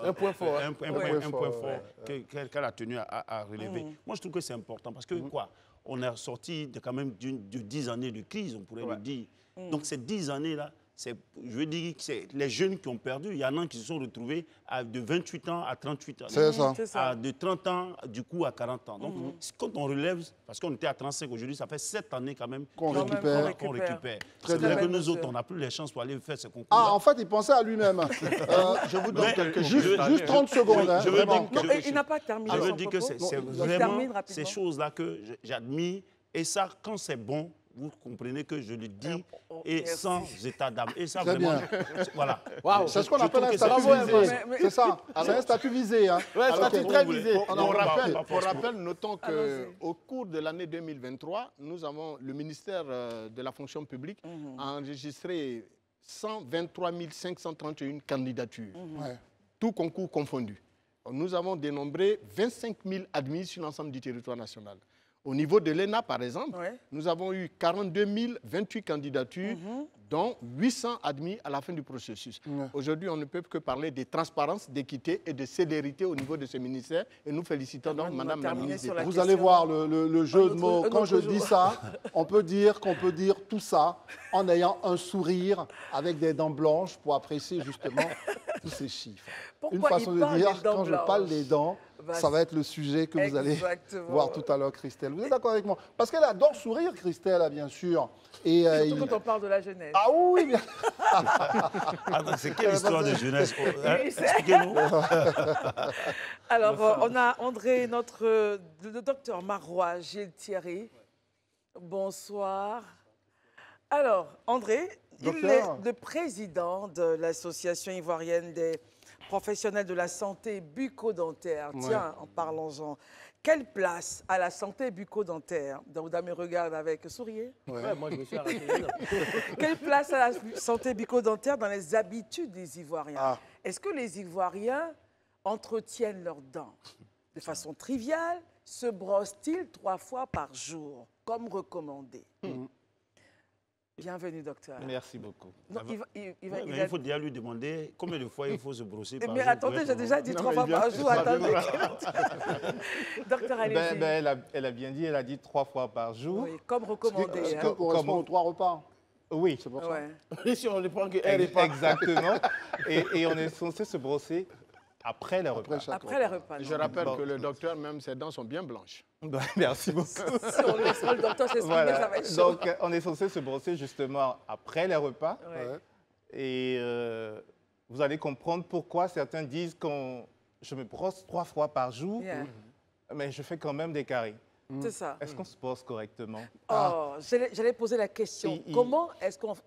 [SPEAKER 3] un point fort.
[SPEAKER 11] Un point fort qu'elle a tenu à relever. Moi, je trouve que c'est important parce que quoi, on est sorti quand même de 10 années de crise, on pourrait le dire. Donc ces 10 années-là, je veux dire que c'est les jeunes qui ont perdu. Il y en a qui se sont retrouvés de 28 ans à 38 ans.
[SPEAKER 1] C'est ça.
[SPEAKER 11] De 30 ans, du coup, à 40 ans. Donc, quand on relève, parce qu'on était à 35 aujourd'hui, ça fait 7 années quand même qu'on récupère. C'est vrai que nous autres, on n'a plus les chances pour aller faire ce concours.
[SPEAKER 1] Ah, en fait, il pensait à lui-même. Je vous donne juste 30 secondes.
[SPEAKER 2] Il n'a pas terminé.
[SPEAKER 11] Je veux dire que c'est vraiment ces choses-là que j'admire. Et ça, quand c'est bon, vous comprenez que je le dis et sans état d'âme. Et ça,
[SPEAKER 1] très
[SPEAKER 11] vraiment,
[SPEAKER 1] voilà. Wow, c'est ce qu'on appelle un statut visé. C'est ça, c'est un statut visé. Hein.
[SPEAKER 3] Ouais, un statut très visé. Pour rappel, notons qu'au cours de l'année 2023, nous avons, le ministère de la fonction publique a enregistré 123 531 candidatures, tout concours confondu. Nous avons dénombré 25 000 admis sur l'ensemble du territoire national. Au niveau de l'ENA, par exemple, nous avons eu 42 028 candidatures, dont 800 admis à la fin du processus. Aujourd'hui, on ne peut que parler de transparence, d'équité et de célérité au niveau de ce ministère. Et nous félicitons donc Madame la ministre.
[SPEAKER 1] Vous allez voir le jeu de mots. Quand je dis ça, on peut dire qu'on peut dire tout ça en ayant un sourire avec des dents blanches pour apprécier justement tous ces chiffres.
[SPEAKER 2] Pourquoi
[SPEAKER 1] une façon de dire, quand je parle des dents, ça va être le sujet que vous allez voir tout à l'heure, Christelle. Vous êtes d'accord avec moi? Parce qu'elle adore sourire, Christelle, bien sûr.
[SPEAKER 2] Et surtout quand on parle de la jeunesse.
[SPEAKER 1] Ah oui, bien.
[SPEAKER 11] C'est quelle histoire de jeunesse? Expliquez-nous.
[SPEAKER 2] Alors, on a André, le docteur Marois, Gilles Thierry. Bonsoir. Alors, André, il est le président de l'Association ivoirienne des professionnels de la santé bucco-dentaire. Tiens, en parlons-en. Quelle place à la santé bucco-dentaire? Daouda me regarde avec sourire.
[SPEAKER 4] Moi, je me suis arrêté.
[SPEAKER 2] Quelle place à la santé bucco-dentaire dans les habitudes des Ivoiriens? Est-ce que les Ivoiriens entretiennent leurs dents de façon triviale? Se brossent-ils 3 fois par jour, comme recommandé? Bienvenue, docteur.
[SPEAKER 11] Merci beaucoup.
[SPEAKER 2] Non,
[SPEAKER 11] il faut déjà lui demander combien de fois il faut se brosser par jour.
[SPEAKER 2] Mais attendez, j'ai déjà dit 3 fois par jour. Attendez. Docteur, allez-y.
[SPEAKER 13] Elle a bien dit, elle a dit 3 fois par jour.
[SPEAKER 2] Oui, comme recommandé.
[SPEAKER 1] Ce qui correspond aux 3 repas.
[SPEAKER 13] Oui.
[SPEAKER 1] C'est pour ça.
[SPEAKER 3] Et si on ne prend que un repas.
[SPEAKER 13] Exactement. Et on est censé se brosser
[SPEAKER 11] Après les repas.
[SPEAKER 2] Après les repas.
[SPEAKER 3] Je rappelle que le docteur, même, ses dents sont bien blanches.
[SPEAKER 11] Merci beaucoup.
[SPEAKER 2] Si on laissera le docteur s'exprimer, ça va être chaud.
[SPEAKER 11] Donc, on est censé se brosser justement après les repas.
[SPEAKER 2] Ouais.
[SPEAKER 11] Et vous allez comprendre pourquoi certains disent que je me brosse 3 fois par jour, mais je fais quand même des caries.
[SPEAKER 2] C'est ça.
[SPEAKER 11] Est-ce qu'on se brosse correctement?
[SPEAKER 2] J'allais poser la question.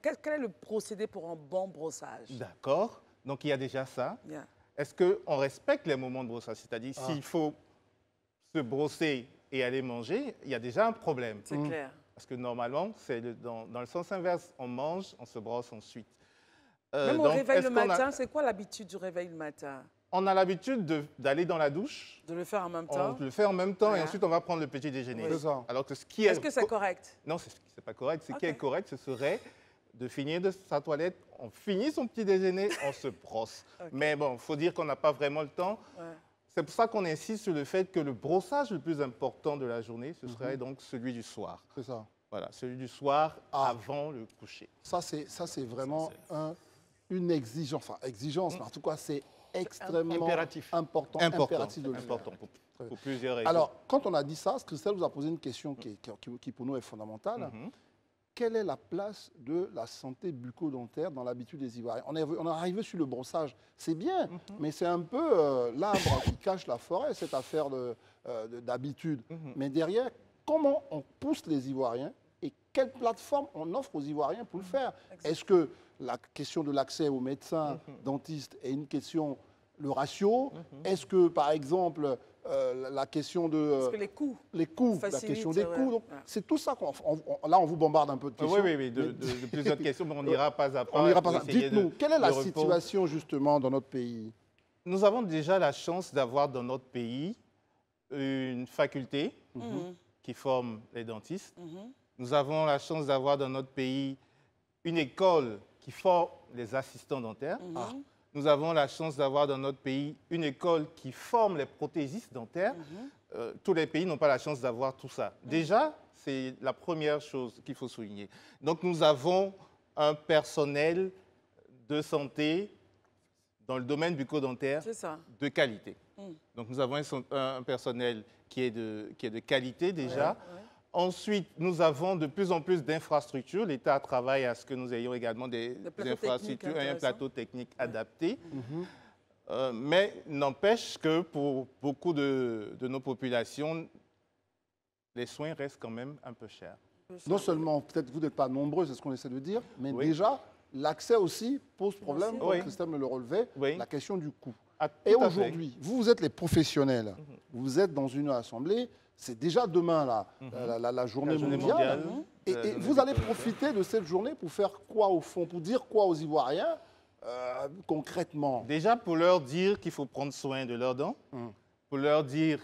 [SPEAKER 2] Quel est le procédé pour un bon brossage?
[SPEAKER 11] D'accord. Donc, il y a déjà ça. Est-ce qu'on respecte les moments de brossage? C'est-à-dire, s'il faut se brosser et aller manger, il y a déjà un problème.
[SPEAKER 2] C'est clair.
[SPEAKER 11] Parce que normalement, c'est dans le sens inverse. On mange, on se brosse ensuite.
[SPEAKER 2] Même au réveil le matin, c'est quoi l'habitude du réveil le matin?
[SPEAKER 11] On a l'habitude d'aller dans la douche.
[SPEAKER 2] De le faire en même temps.
[SPEAKER 11] On le fait en même temps et ensuite on va prendre le petit déjeuner.
[SPEAKER 2] Oui.
[SPEAKER 11] Alors que
[SPEAKER 2] Est-ce que c'est correct?
[SPEAKER 11] Non, c'est pas correct. Ce qui est correct, ce serait de finir de sa toilette, on finit son petit déjeuner, on se brosse. Mais bon, il faut dire qu'on n'a pas vraiment le temps. C'est pour ça qu'on insiste sur le fait que le brossage le plus important de la journée, ce serait donc celui du soir.
[SPEAKER 1] C'est ça.
[SPEAKER 11] Voilà, celui du soir avant le coucher.
[SPEAKER 1] Ça, c'est vraiment une exigence. Enfin, exigence, mais en tout cas, c'est extrêmement important, impératif de le faire.
[SPEAKER 11] Pour plusieurs raisons.
[SPEAKER 1] Alors, quand on a dit ça, Christelle vous a posé une question qui pour nous est fondamentale. Quelle est la place de la santé bucco-dentaire dans l'habitude des Ivoiriens? On est arrivé sur le brossage, c'est bien, mais c'est un peu l'arbre qui cache la forêt, cette affaire d'habitude. Mais derrière, comment on pousse les Ivoiriens et quelle plateforme on offre aux Ivoiriens pour le faire? Est-ce que la question de l'accès aux médecins dentistes est une question, le ratio? Est-ce que, par exemple, la question de...
[SPEAKER 2] Parce que les coûts.
[SPEAKER 1] La question des coûts. C'est tout ça là, on vous bombarde un peu de questions.
[SPEAKER 11] Oui, de plusieurs questions, mais on n'ira pas à pas.
[SPEAKER 1] On n'ira pas à pas. Dites-nous, quelle est la situation justement dans notre pays?
[SPEAKER 11] Nous avons déjà la chance d'avoir dans notre pays une faculté qui forme les dentistes. Nous avons la chance d'avoir dans notre pays une école qui forme les assistants dentaires. Nous avons la chance d'avoir dans notre pays une école qui forme les prothésistes dentaires. Tous les pays n'ont pas la chance d'avoir tout ça. Déjà, c'est la première chose qu'il faut souligner. Donc, nous avons un personnel de santé dans le domaine bucco-dentaire de qualité. Donc, nous avons un personnel qui est de qualité déjà. Ensuite, nous avons de plus en plus d'infrastructures. L'État travaille à ce que nous ayons également des infrastructures et un plateau technique adapté. Mais n'empêche que pour beaucoup de nos populations, les soins restent quand même un peu chers.
[SPEAKER 1] Non seulement, peut-être vous n'êtes pas nombreux, c'est ce qu'on essaie de dire, mais déjà, l'accès aussi pose problème, comme Christelle me le relevait, la question du coût. Et aujourd'hui, vous êtes les professionnels, vous êtes dans une assemblée. C'est déjà demain, la journée mondiale. Et vous allez profiter de cette journée pour faire quoi, au fond? Pour dire quoi aux Ivoiriens, concrètement?
[SPEAKER 11] Déjà, pour leur dire qu'il faut prendre soin de leurs dents, pour leur dire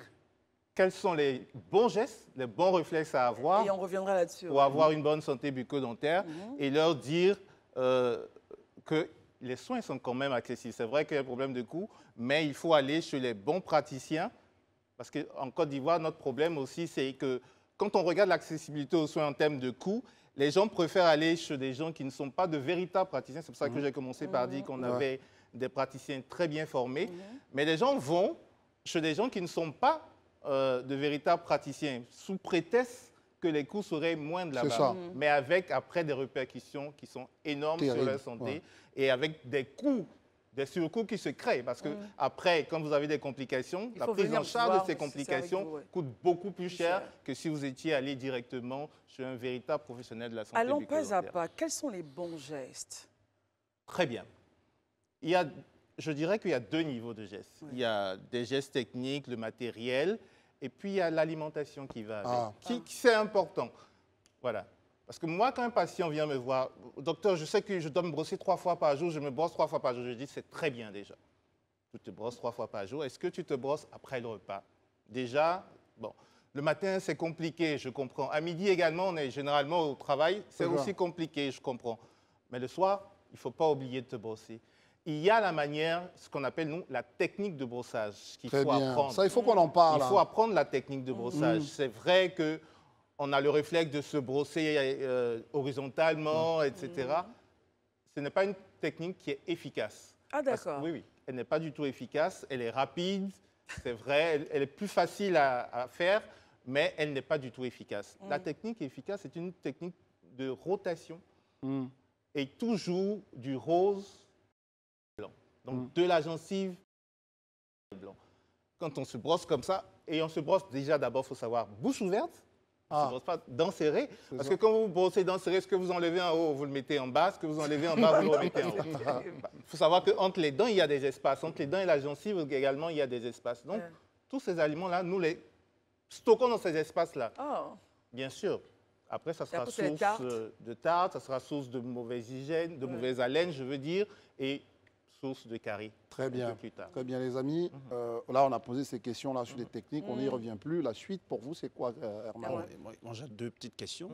[SPEAKER 11] quels sont les bons gestes, les bons réflexes à avoir.
[SPEAKER 2] Et on reviendra là-dessus.
[SPEAKER 11] Pour avoir une bonne santé bucco-dentaire et leur dire que les soins sont quand même accessibles. C'est vrai qu'il y a un problème de coût, mais il faut aller chez les bons praticiens. Parce qu'en Côte d'Ivoire, notre problème aussi, c'est que quand on regarde l'accessibilité aux soins en termes de coût, les gens préfèrent aller chez des gens qui ne sont pas de véritables praticiens. C'est pour ça que j'ai commencé par dire qu'on avait des praticiens très bien formés. Mais les gens vont chez des gens qui ne sont pas de véritables praticiens, sous prétexte que les coûts seraient moindres là-bas. Mais avec, après, des répercussions qui sont énormes sur leur santé et avec des coûts, des surcoûts qui se créent. Parce que après, quand vous avez des complications, la prise en charge de ces complications coûte beaucoup plus cher que si vous étiez allé directement chez un véritable professionnel de la santé.
[SPEAKER 2] Allons pas à pas. Quels sont les bons gestes?
[SPEAKER 11] Très bien. Je dirais qu'il y a 2 niveaux de gestes. Il y a des gestes techniques, le matériel, et puis il y a l'alimentation qui va avec. C'est important. Voilà. Parce que moi, quand un patient vient me voir, docteur, je sais que je dois me brosser 3 fois par jour, je me brosse 3 fois par jour. Je dis, c'est très bien déjà. Tu te brosses 3 fois par jour. Est-ce que tu te brosses après le repas? Déjà, bon, le matin, c'est compliqué, je comprends. À midi également, on est généralement au travail, c'est aussi compliqué, je comprends. Mais le soir, il ne faut pas oublier de te brosser. Il y a la manière, ce qu'on appelle, nous, la technique de brossage qu'il faut apprendre.
[SPEAKER 1] Ça, il faut qu'on en parle.
[SPEAKER 11] Il faut apprendre la technique de brossage. C'est vrai que on a le réflexe de se brosser horizontalement, etc. Ce n'est pas une technique qui est efficace.
[SPEAKER 2] Ah, d'accord.
[SPEAKER 11] Oui.
[SPEAKER 13] elle n'est pas du tout efficace, elle est rapide, c'est vrai, elle est plus facile à faire, mais elle n'est pas du tout efficace. La technique efficace, c'est une technique de rotation et toujours du rose blanc. Donc de la gencive blanc. Quand on se brosse comme ça, et on se brosse déjà d'abord, il faut savoir, bouche ouverte, on ne se brosse pas dents serrées, parce que quand vous brossez dents serrées, ce que vous enlevez en haut, vous le mettez en bas, ce que vous enlevez en bas, vous le remettez en haut. Il faut savoir qu'entre les dents, il y a des espaces, entre les dents et la gencive également, il y a des espaces. Donc, tous ces aliments-là, nous les stockons dans ces espaces-là. Bien sûr. Après, ça sera source de tartre, ça sera source de mauvaise hygiène, de mauvaise haleine, je veux dire, et source de caries.
[SPEAKER 1] Très bien. Très bien, les amis. Là, on a posé ces questions-là sur les techniques. On n'y revient plus. La suite, pour vous, c'est quoi, Herman?
[SPEAKER 11] Moi, j'ai deux petites questions.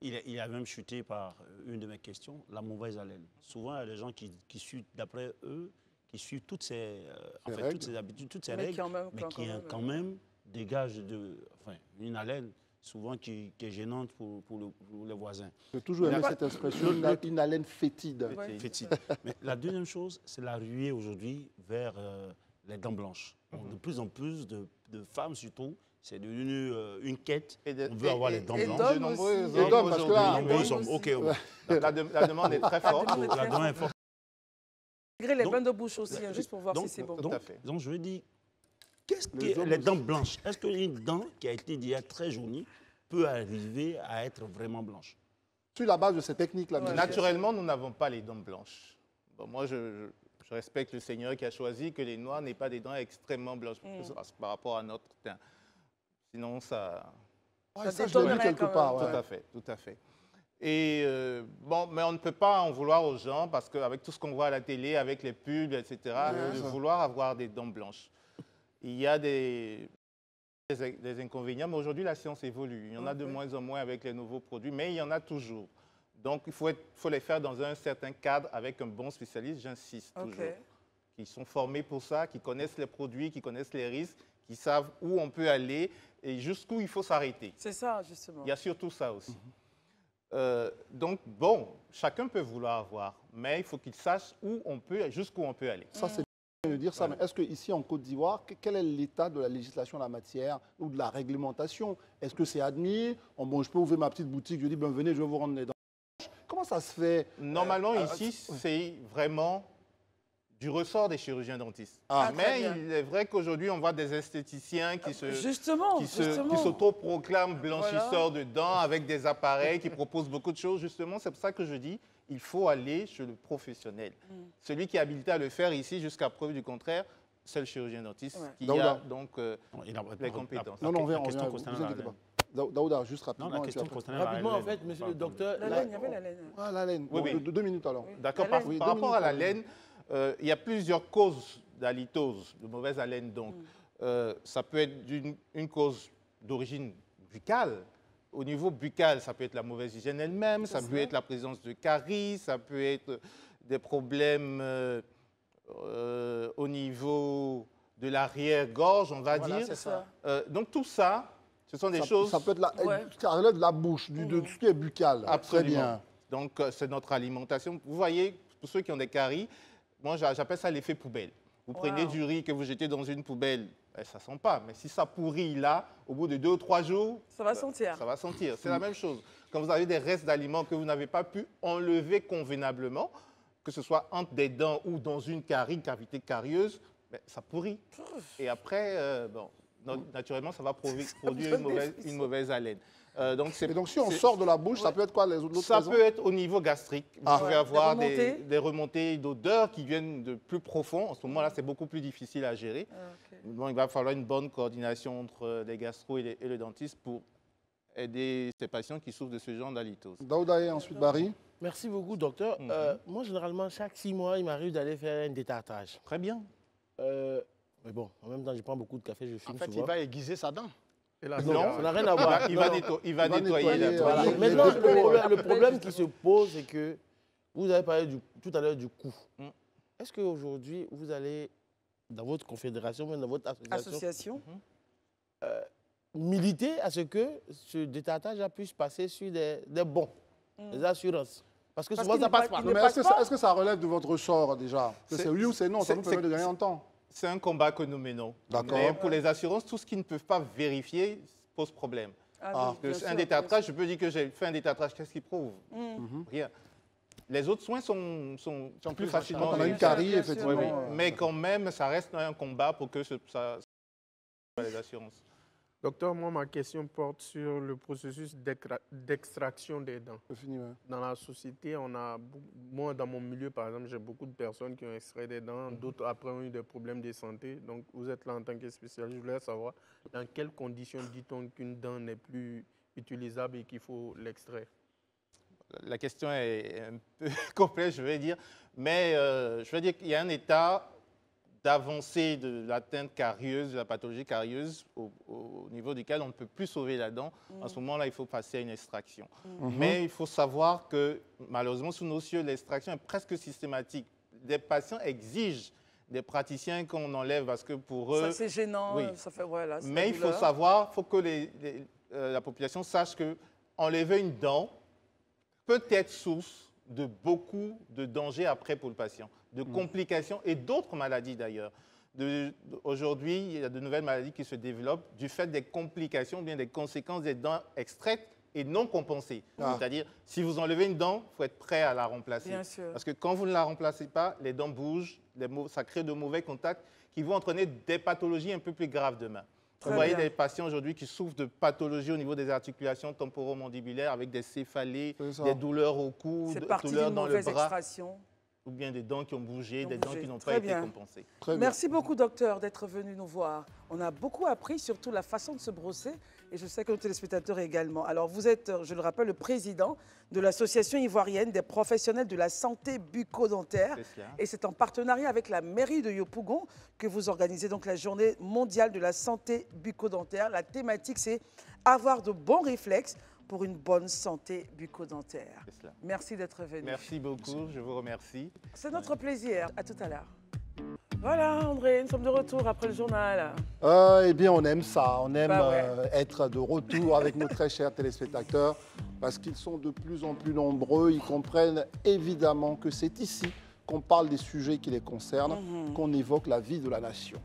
[SPEAKER 11] Il a même chuté par une de mes questions, la mauvaise haleine. Souvent, il y a des gens qui suivent, d'après eux, qui suivent toutes ces habitudes, toutes ces règles, mais qui quand même dégagent une haleine souvent qui est gênante pour les voisins.
[SPEAKER 1] J'ai toujours aimé cette expression, une haleine fétide.
[SPEAKER 11] Fétide. Mais la deuxième chose, c'est la ruée aujourd'hui vers les dents blanches. Donc, de plus en plus de femmes, surtout, c'est devenu une quête. On veut avoir les dents blanches.
[SPEAKER 1] Et d'hommes, parce que là...
[SPEAKER 13] La demande est très forte.
[SPEAKER 11] La demande est forte.
[SPEAKER 2] Malgré les bains de bouche aussi, juste pour voir si c'est bon.
[SPEAKER 11] Donc, je veux dire, qu'est-ce que les dents blanches? Est-ce qu'une dent qui a été déjà très jaunie peut arriver à être vraiment blanche?
[SPEAKER 1] Sur la base de ces techniques-là.
[SPEAKER 13] Naturellement, nous n'avons pas les dents blanches. Bon, moi, je respecte le Seigneur qui a choisi que les noirs n'aient pas des dents extrêmement blanches par rapport à notre teint. Sinon, ça
[SPEAKER 1] détonnerait quelque part.
[SPEAKER 13] Tout à fait. Et bon, mais on ne peut pas en vouloir aux gens parce qu'avec tout ce qu'on voit à la télé, avec les pubs, etc., de vouloir avoir des dents blanches. Il y a des inconvénients, mais aujourd'hui, la science évolue. Il y en a de moins en moins avec les nouveaux produits, mais il y en a toujours. Donc, il faut les faire dans un certain cadre avec un bon spécialiste, j'insiste toujours, qui sont formés pour ça, qui connaissent les produits, qui connaissent les risques, qui savent où on peut aller et jusqu'où il faut s'arrêter.
[SPEAKER 2] C'est ça, justement.
[SPEAKER 13] Il y a surtout ça aussi. Donc, bon, chacun peut vouloir avoir, mais il faut qu'il sache jusqu'où on peut aller.
[SPEAKER 1] Ça, c'est de dire ça, mais est-ce qu'ici en Côte d'Ivoire, quel est l'état de la législation en la matière ou de la réglementation? Est-ce que c'est admis? Bon, je peux ouvrir ma petite boutique, je dis, ben, venez, je vais vous rendre les dents. Comment ça se fait?
[SPEAKER 13] Normalement, ici, c'est vraiment du ressort des chirurgiens dentistes. Mais il est vrai qu'aujourd'hui, on voit des esthéticiens qui s'autoproclament blanchisseurs de dents avec des appareils qui proposent beaucoup de choses. Justement, c'est pour ça que je dis, il faut aller chez le professionnel. Celui qui est habilité à le faire ici, jusqu'à preuve du contraire, c'est le chirurgien dentiste qui a donc les compétences.
[SPEAKER 1] Non, on vient, vous inquiétez pas. Daouda, juste rapidement.
[SPEAKER 11] Non, la question concernant
[SPEAKER 4] rapidement, en fait, monsieur le docteur...
[SPEAKER 2] La laine, il y avait la laine.
[SPEAKER 1] Ah, la laine. Oui. 2 minutes alors.
[SPEAKER 13] D'accord, par rapport à la laine, il y a plusieurs causes d'halitose, de mauvaise haleine donc. Ça peut être une cause d'origine buccale. Au niveau buccal, ça peut être la mauvaise hygiène elle-même, ça peut être la présence de caries, ça peut être des problèmes au niveau de l'arrière-gorge, on va dire.
[SPEAKER 2] Ça.
[SPEAKER 13] Donc tout ça, ce sont des choses...
[SPEAKER 1] Ça peut être de la bouche, de tout ce qui est buccal.
[SPEAKER 13] Absolument.
[SPEAKER 1] Très bien.
[SPEAKER 13] Donc c'est notre alimentation. Vous voyez, pour ceux qui ont des caries, moi j'appelle ça l'effet poubelle. Vous prenez du riz que vous jetez dans une poubelle, ça ne sent pas. Mais si ça pourrit là, au bout de 2 ou 3 jours...
[SPEAKER 2] Ça va sentir.
[SPEAKER 13] Ça va sentir. C'est la même chose. Quand vous avez des restes d'aliments que vous n'avez pas pu enlever convenablement, que ce soit entre des dents ou dans une cavité carieuse, ça pourrit. Et après, naturellement, ça va produire une mauvaise haleine. Donc
[SPEAKER 1] si on sort de la bouche, ça peut être quoi les autres
[SPEAKER 13] Ça peut être au niveau gastrique. Vous pouvez avoir des remontées d'odeur qui viennent de plus profond. En ce moment-là, c'est beaucoup plus difficile à gérer. Donc, il va falloir une bonne coordination entre les gastro et le dentiste pour aider ces patients qui souffrent de ce genre d'halitose.
[SPEAKER 1] Daouda et ensuite Barry.
[SPEAKER 4] Merci beaucoup, docteur. Moi, généralement, chaque 6 mois, il m'arrive d'aller faire un détartrage.
[SPEAKER 13] Très bien.
[SPEAKER 4] Mais bon, en même temps, je prends beaucoup de café, je fume souvent.
[SPEAKER 3] Il va aiguiser sa dent.
[SPEAKER 4] Non, ça n'a rien à voir.
[SPEAKER 13] Il va nettoyer la
[SPEAKER 4] voilà. Maintenant, le problème qui se pose, c'est que vous avez parlé tout à l'heure du coût. Est-ce qu'aujourd'hui, vous allez, dans votre confédération, même dans votre association militer à ce que ce détartrage puisse passer sur des bons, des assurances? Parce que souvent, ça passe pas.
[SPEAKER 1] Est-ce que ça relève de votre ressort déjà? C'est oui ou c'est non, ça nous permet de gagner en temps.
[SPEAKER 13] C'est un combat que nous menons. Mais pour les assurances, tout ce qu'ils ne peuvent pas vérifier pose problème. Un détartrage, je peux dire que j'ai fait un détartrage, qu'est-ce qu'il prouve? Rien. Les autres soins sont plus facilement...
[SPEAKER 1] On a une carie, effectivement.
[SPEAKER 13] Oui. Mais quand même, ça reste un combat pour que ça les assurances.
[SPEAKER 12] Docteur, moi, ma question porte sur le processus d'extraction des dents. Dans la société, moi, dans mon milieu, par exemple, j'ai beaucoup de personnes qui ont extrait des dents, d'autres après ont eu des problèmes de santé. Donc, vous êtes là en tant que spécialiste. Je voulais savoir dans quelles conditions dit-on qu'une dent n'est plus utilisable et qu'il faut l'extraire?
[SPEAKER 13] La question est un peu complexe, je vais dire. Mais je veux dire qu'il y a un état d'avancée de l'atteinte carieuse, de la pathologie carieuse, au niveau duquel on ne peut plus sauver la dent. À ce moment-là, il faut passer à une extraction. Mais il faut savoir que, malheureusement, sous nos cieux, l'extraction est presque systématique. Des patients exigent des praticiens qu'on enlève parce que pour eux...
[SPEAKER 2] Ça, c'est gênant.
[SPEAKER 13] Oui.
[SPEAKER 2] Ça fait, voilà,
[SPEAKER 13] mais il faut savoir, il faut que la population sache qu'enlever une dent peut être source de beaucoup de dangers après pour le patient, de complications et d'autres maladies d'ailleurs. Aujourd'hui, il y a de nouvelles maladies qui se développent du fait des complications, bien des conséquences des dents extraites et non compensées. C'est-à-dire, si vous enlevez une dent, il faut être prêt à la remplacer.
[SPEAKER 2] Bien sûr.
[SPEAKER 13] Parce que quand vous ne la remplacez pas, les dents bougent, ça crée de mauvais contacts qui vont entraîner des pathologies un peu plus graves demain. Vous voyez des patients aujourd'hui qui souffrent de pathologies au niveau des articulations temporomandibulaires avec des céphalées, des douleurs au cou, des douleurs dans le bras. Extraction. Ou bien des dents qui ont bougé, des dents qui n'ont pas été compensées.
[SPEAKER 2] Merci beaucoup, docteur, d'être venu nous voir. On a beaucoup appris, surtout la façon de se brosser, et je sais que nos téléspectateurs également. Alors, vous êtes, je le rappelle, le président de l'Association ivoirienne des professionnels de la santé bucco-dentaire. Et c'est en partenariat avec la mairie de Yopougon que vous organisez donc la journée mondiale de la santé bucco-dentaire. La thématique, c'est avoir de bons réflexes pour une bonne santé bucco-dentaire. Merci d'être venu.
[SPEAKER 13] Merci beaucoup, je vous remercie.
[SPEAKER 2] C'est notre plaisir. À tout à l'heure. Voilà, André, nous sommes de retour après le journal.
[SPEAKER 1] Eh bien, on aime ça. On aime être de retour avec nos très chers téléspectateurs parce qu'ils sont de plus en plus nombreux. Ils comprennent évidemment que c'est ici qu'on parle des sujets qui les concernent, qu'on évoque la vie de la nation.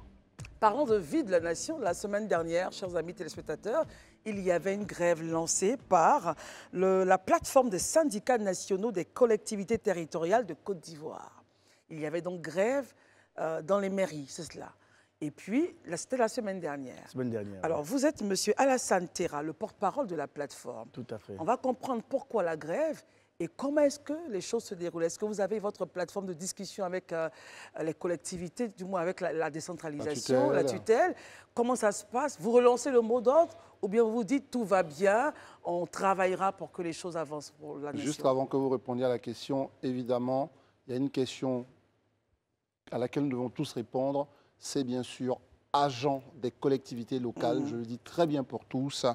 [SPEAKER 2] Parlant de vie de la nation, la semaine dernière, chers amis téléspectateurs, il y avait une grève lancée par la plateforme des syndicats nationaux des collectivités territoriales de Côte d'Ivoire. Il y avait donc grève dans les mairies, c'est cela. Et puis, c'était la semaine dernière. Alors, vous êtes M. Alassane Terra, le porte-parole de la plateforme.
[SPEAKER 4] Tout à fait.
[SPEAKER 2] On va comprendre pourquoi la grève et comment est-ce que les choses se déroulent. Est-ce que vous avez votre plateforme de discussion avec les collectivités, du moins avec la décentralisation, la tutelle? Comment ça se passe? Vous relancez le mot d'ordre ou bien vous dites tout va bien, on travaillera pour que les choses avancent pour la nation?
[SPEAKER 1] Juste avant que vous répondiez à la question, évidemment, il y a une question à laquelle nous devons tous répondre. C'est bien sûr agent des collectivités locales, je le dis très bien pour tous.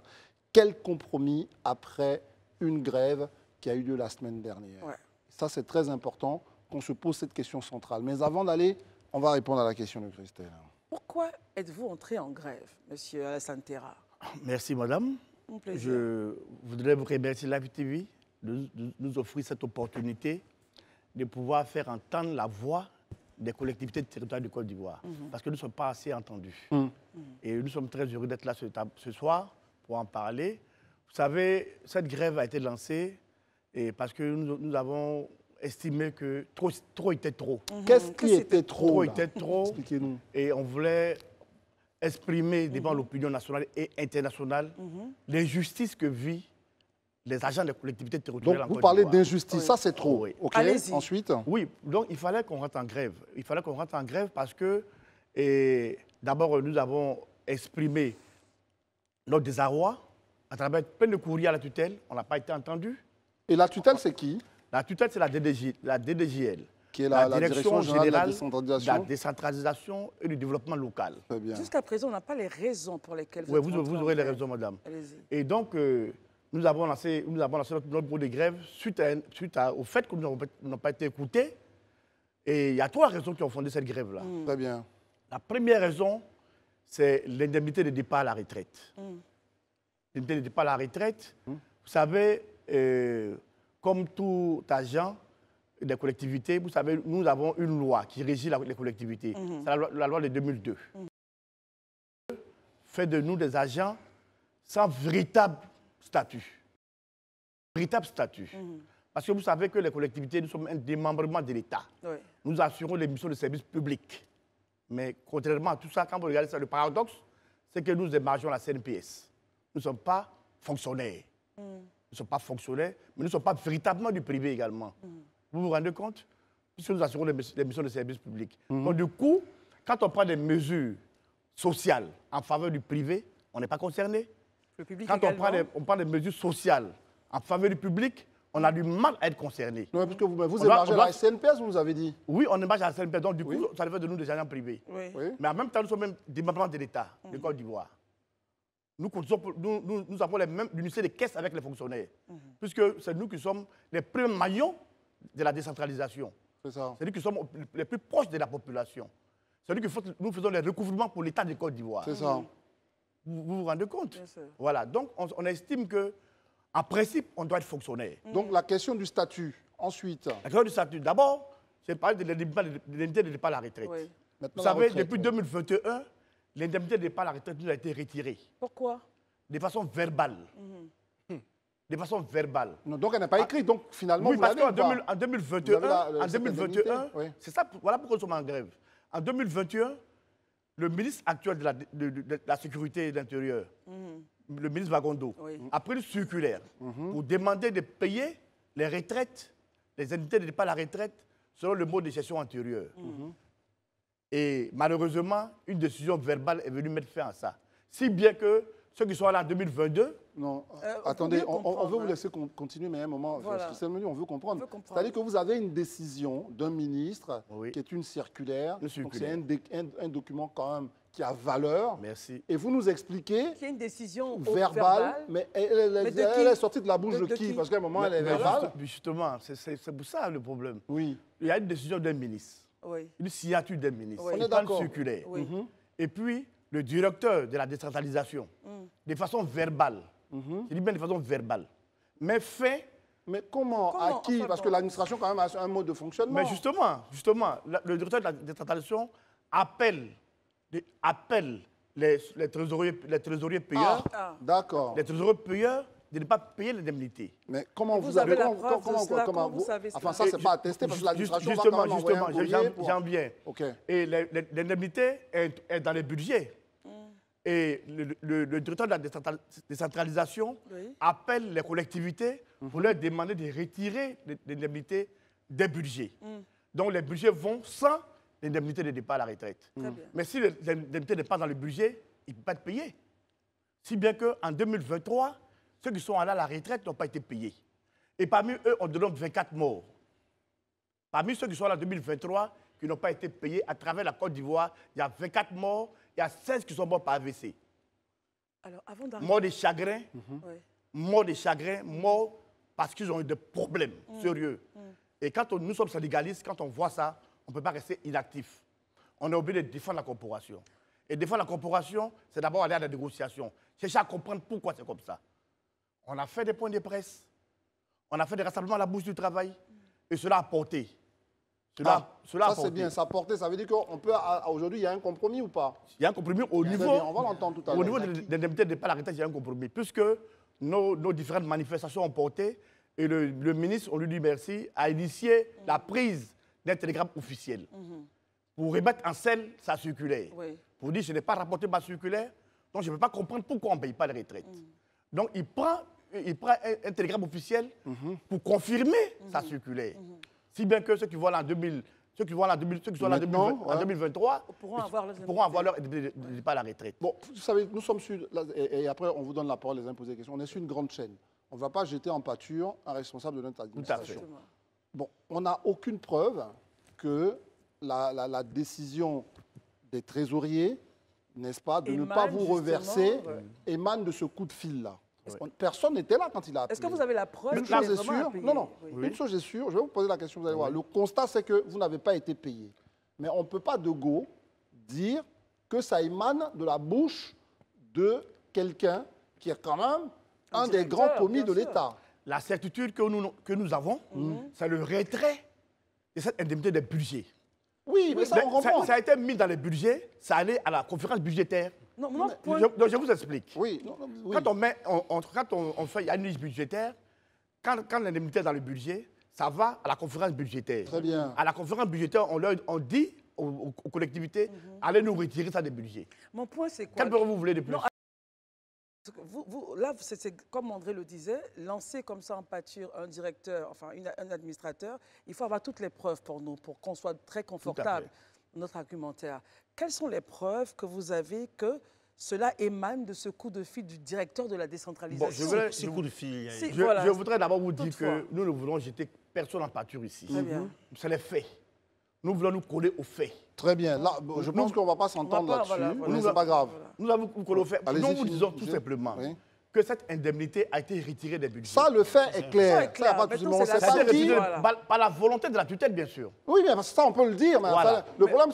[SPEAKER 1] Quel compromis après une grève qui a eu lieu la semaine dernière? Ça, c'est très important qu'on se pose cette question centrale. Mais avant d'aller, on va répondre à la question de Christelle.
[SPEAKER 2] Pourquoi êtes-vous entré en grève, monsieur Alassane Terra?
[SPEAKER 4] Merci, madame.
[SPEAKER 2] Un plaisir.
[SPEAKER 4] Je voudrais vous remercier, Live TV, de nous offrir cette opportunité de pouvoir faire entendre la voix des collectivités territoriales de Côte d'Ivoire. Parce que nous ne sommes pas assez entendus. Et nous sommes très heureux d'être là ce soir pour en parler. Vous savez, cette grève a été lancée parce que nous avons estimé que trop était trop.
[SPEAKER 1] Qu'est-ce qui était trop?
[SPEAKER 4] Trop était trop.
[SPEAKER 1] Expliquez-nous.
[SPEAKER 4] Et on voulait exprimer devant l'opinion nationale et internationale l'injustice que vivent les agents des collectivités territoriales.
[SPEAKER 1] Donc, vous parlez d'injustice, ça c'est trop.
[SPEAKER 4] Oui.
[SPEAKER 1] Okay.
[SPEAKER 2] Allez-y.
[SPEAKER 1] Ensuite?
[SPEAKER 4] Oui, donc il fallait qu'on rentre en grève. Il fallait qu'on rentre en grève parce que, d'abord, nous avons exprimé notre désarroi à travers plein de courriers à la tutelle. On n'a pas été entendu.
[SPEAKER 1] Et la tutelle, c'est qui?
[SPEAKER 4] La tutelle, c'est la DDJL.
[SPEAKER 1] Qui est la
[SPEAKER 4] Direction générale
[SPEAKER 1] de
[SPEAKER 4] la décentralisation et du développement local.
[SPEAKER 2] Jusqu'à présent, on n'a pas les raisons pour lesquelles
[SPEAKER 4] vous aurez les raisons, madame. Et donc, nous avons lancé notre mot de grève suite au fait que nous n'avons pas été écoutés. Et il y a 3 raisons qui ont fondé cette grève-là.
[SPEAKER 1] Très bien.
[SPEAKER 4] La première raison, c'est l'indemnité de départ à la retraite. L'indemnité de départ à la retraite, vous savez, comme tout agent des collectivités, vous savez, nous avons une loi qui régit les collectivités. C'est la loi de 2002. Fait de nous des agents sans véritable statut. Véritable statut. Parce que vous savez que les collectivités, nous sommes un démembrement de l'État. Oui. Nous assurons les missions de service public. Mais contrairement à tout ça, quand vous regardez ça, le paradoxe, c'est que nous émargeons la CNPS. Nous ne sommes pas fonctionnaires. Nous ne sommes pas fonctionnaires, mais nous ne sommes pas véritablement du privé également. Vous vous rendez compte? Puisque nous assurons les missions de service public. Donc du coup, quand on prend des mesures sociales en faveur du privé, on n'est pas concerné. Quand on prend des mesures sociales en faveur du public, on a du mal à être concerné.
[SPEAKER 1] Non, parce que vous émargez la CNPS, vous nous avez dit.
[SPEAKER 4] Oui, on émarge la CNPS, donc du coup, ça fait de nous des agents privés. Oui. Mais en même temps, nous sommes même des membres de l'État, de Côte d'Ivoire. Nous avons les mêmes unités de caisse avec les fonctionnaires, puisque c'est nous qui sommes les premiers maillons de la décentralisation. C'est ça. C'est nous qui sommes les plus proches de la population. C'est nous qui nous faisons les recouvrements pour l'État de Côte d'Ivoire. C'est ça. Vous vous rendez compte? Voilà, donc on estime que en principe, on doit être fonctionnaire.
[SPEAKER 1] Donc la question du statut, ensuite.
[SPEAKER 4] La question du statut. D'abord, j'ai parlé de l'indemnité de départ à la retraite. Oui. Vous savez, depuis 2021, l'indemnité de départ à la retraite nous a été retirée.
[SPEAKER 2] Pourquoi?
[SPEAKER 4] De façon verbale. De façon verbale.
[SPEAKER 1] Non, donc elle n'a pas écrit, donc finalement
[SPEAKER 4] oui, parce qu'en 2021, oui. C'est ça, voilà pourquoi nous sommes en grève. En 2021, le ministre actuel de la Sécurité et de l'Intérieur, le ministre Wagondo, a pris une circulaire pour demander de payer les retraites, les indemnités de départ à la retraite, selon le mode de gestion antérieur. Et malheureusement, une décision verbale est venue mettre fin à ça. Si bien que ceux qui sont là en 2022...
[SPEAKER 1] Non, attendez, on veut vous laisser continuer, mais à un moment, voilà. On veut comprendre. C'est-à-dire que vous avez une décision d'un ministre qui est une circulaire. C'est un document quand même qui a valeur.
[SPEAKER 4] Merci.
[SPEAKER 1] Et vous nous expliquez...
[SPEAKER 2] Qu'il y a une décision
[SPEAKER 1] verbale, mais elle est sortie de la bouche de qui? Parce qu'à un moment, elle est verbale.
[SPEAKER 4] Justement, c'est pour ça le problème.
[SPEAKER 1] Oui.
[SPEAKER 4] Il y a une décision d'un ministre.
[SPEAKER 2] Oui.
[SPEAKER 4] Une signature d'un ministre.
[SPEAKER 1] On est d'accord.
[SPEAKER 4] Circulaire. Et puis, le directeur de la décentralisation, de façon verbale, je dis bien de façon verbale, mais fait...
[SPEAKER 1] Mais comment? À qui? Parce que l'administration, quand même, a un mode de fonctionnement.
[SPEAKER 4] Mais justement, le directeur de la décentralisation appelle les trésoriers payeurs,
[SPEAKER 1] d'accord.
[SPEAKER 4] Les trésoriers payeurs de ne pas payer l'indemnité.
[SPEAKER 1] Mais comment vous avez la preuve de cela? Enfin, ça, c'est pas attesté parce que l'administration va quand même envoyer un courrier pour...
[SPEAKER 4] J'en viens. Et l'indemnité est dans les budgets. Et le directeur de la décentralisation appelle les collectivités pour leur demander de retirer l'indemnité des budgets. Donc les budgets vont sans l'indemnité de départ à la retraite. Mais si l'indemnité n'est pas dans le budget, il ne peut pas être payé. Si bien qu'en 2023, ceux qui sont allés à la retraite n'ont pas été payés. Et parmi eux, on dénombre 24 morts. Parmi ceux qui sont là en 2023, qui n'ont pas été payés à travers la Côte d'Ivoire, il y a 24 morts, il y a 16 qui sont morts par AVC.
[SPEAKER 2] Alors, avant d'arriver...
[SPEAKER 4] Morts de chagrin, morts parce qu'ils ont eu des problèmes sérieux. Et quand nous sommes syndicalistes, quand on voit ça, on ne peut pas rester inactif. On est obligé de défendre la corporation. Et défendre la corporation, c'est d'abord aller à la négociation. Chercher à comprendre pourquoi c'est comme ça. On a fait des points de presse, on a fait des rassemblements à la Bourse du Travail, et cela a porté.
[SPEAKER 1] Ça, c'est bien, ça a porté. Ça veut dire qu'aujourd'hui, il y a un compromis ou pas?
[SPEAKER 4] Il y a un compromis au niveau...
[SPEAKER 1] On va l'entendre tout à l'heure.
[SPEAKER 4] Au niveau des indemnités de départ à la retraite, il y a un compromis. Puisque nos différentes manifestations ont porté, et le ministre, on lui dit merci, a initié la prise d'un télégramme officiel pour remettre en scène sa circulaire. Pour dire, je n'ai pas rapporté ma circulaire, donc je ne peux pas comprendre pourquoi on ne paye pas les retraites. Donc il prend un télégramme officiel pour confirmer sa circulaire. Si bien que ceux qui vont là en 2023 pourront avoir leur départ à la retraite.
[SPEAKER 1] Bon, vous savez, nous sommes sur... Et après, on vous donne la parole, les uns poser des questions. On est sur une grande chaîne. On ne va pas jeter en pâture un responsable de notre administration.
[SPEAKER 4] Tout à fait.
[SPEAKER 1] Bon, on n'a aucune preuve que la décision des trésoriers, n'est-ce pas, de ne pas vous reverser, émane de ce coup de fil-là. Personne n'était là quand il a appelé.
[SPEAKER 2] Est-ce que vous avez la preuve?
[SPEAKER 1] Une chose est sûre, une chose est sûre, je vais vous poser la question, vous allez voir. Le constat, c'est que vous n'avez pas été payé. Mais on ne peut pas de go dire que ça émane de la bouche de quelqu'un qui est quand même un des grands commis de l'État.
[SPEAKER 14] la certitude que nous avons, c'est le retrait de cette indemnité des budgets.
[SPEAKER 1] Oui, mais ça, on comprend.
[SPEAKER 14] Ça a été mis dans les budgets, ça allait à la conférence budgétaire.
[SPEAKER 2] Donc,
[SPEAKER 14] je vous explique.
[SPEAKER 1] Oui.
[SPEAKER 14] Quand on fait une liste budgétaire, quand l'indemnité est dans le budget, ça va à la conférence budgétaire.
[SPEAKER 1] Très bien.
[SPEAKER 14] À la conférence budgétaire, on dit aux collectivités, allez nous retirer ça des budgets.
[SPEAKER 2] Mon point, c'est quoi?
[SPEAKER 14] Quel point vous voulez de plus?
[SPEAKER 2] Non, là, c'est comme André le disait, lancer comme ça en pâture un directeur, enfin un administrateur, il faut avoir toutes les preuves pour nous, pour qu'on soit très confortable dans notre argumentaire. Quelles sont les preuves que vous avez que cela émane de ce coup de fil du directeur de la décentralisation?
[SPEAKER 11] Ce coup de fil.
[SPEAKER 14] Je voudrais d'abord vous dire que nous ne voulons jeter personne en pâture ici. C'est les faits. Nous voulons nous coller aux faits.
[SPEAKER 1] Très bien. Là, je pense qu'on ne va pas s'entendre là-dessus, mais ce n'est pas grave.
[SPEAKER 14] Nous avons collé aux faits. Nous vous disons tout simplement que cette indemnité a été retirée des budgets.
[SPEAKER 1] Ça, le fait est clair. Ça, pas
[SPEAKER 14] par la volonté de la tutelle, bien sûr.
[SPEAKER 1] Oui, mais ça, on peut le dire. Mais voilà. Le problème,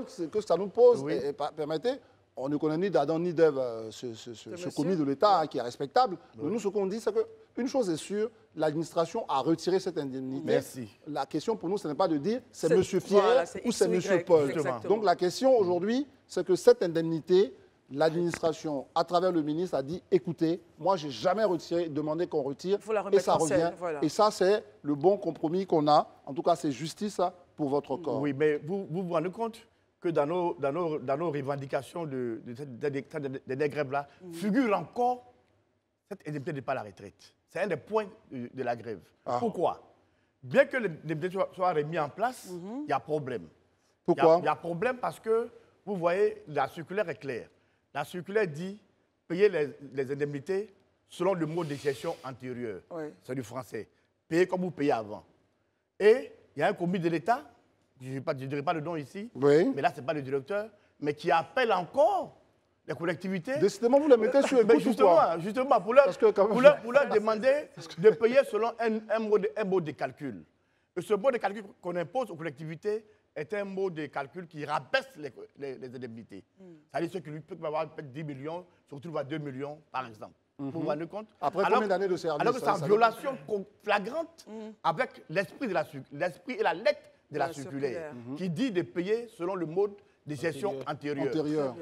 [SPEAKER 1] c'est que ça nous pose, et permettez, on ne connaît ni d'Adam ni d'Ève ce commis de l'État qui est respectable. Mais nous, ce qu'on dit, c'est qu'une chose est sûre, l'administration a retiré cette indemnité.
[SPEAKER 14] Merci.
[SPEAKER 1] La question pour nous, ce n'est pas de dire c'est M. Pierre ou c'est M. Paul. Donc la question aujourd'hui, c'est que cette indemnité, l'administration, à travers le ministre, a dit écoutez, moi, je n'ai jamais demandé qu'on retire, et ça revient. Et ça, c'est le bon compromis qu'on a. En tout cas, c'est justice pour votre corps.
[SPEAKER 14] Oui, mais vous vous rendez compte que dans nos revendications des grèves-là, figure encore cette indemnité de pas la retraite. C'est un des points de la grève. Pourquoi? Bien que l'indemnité soit remis en place, il y a problème.
[SPEAKER 1] Pourquoi?
[SPEAKER 14] Il y a problème parce que, vous voyez, la circulaire est claire. La circulaire dit payer les indemnités selon le mode de gestion antérieur. C'est du français. Payer comme vous payez avant. Et il y a un commis de l'État, je ne dirai pas le nom ici, mais là, ce n'est pas le directeur, mais qui appelle encore les collectivités.
[SPEAKER 1] Décidément, vous les mettez sur écoute
[SPEAKER 14] justement, pour leur demander de payer selon un mode de calcul. Et ce mode de calcul qu'on impose aux collectivités est un mode de calcul qui rabaisse les indemnités. C'est-à-dire ceux qui peuvent avoir 10 millions se retrouvent à 2 millions, par exemple. Vous vous rendez compte?
[SPEAKER 1] Après combien d'années de service?
[SPEAKER 14] Alors que c'est en violation flagrante avec l'esprit et la lettre de la circulaire, qui dit de payer selon le mode de gestion antérieur.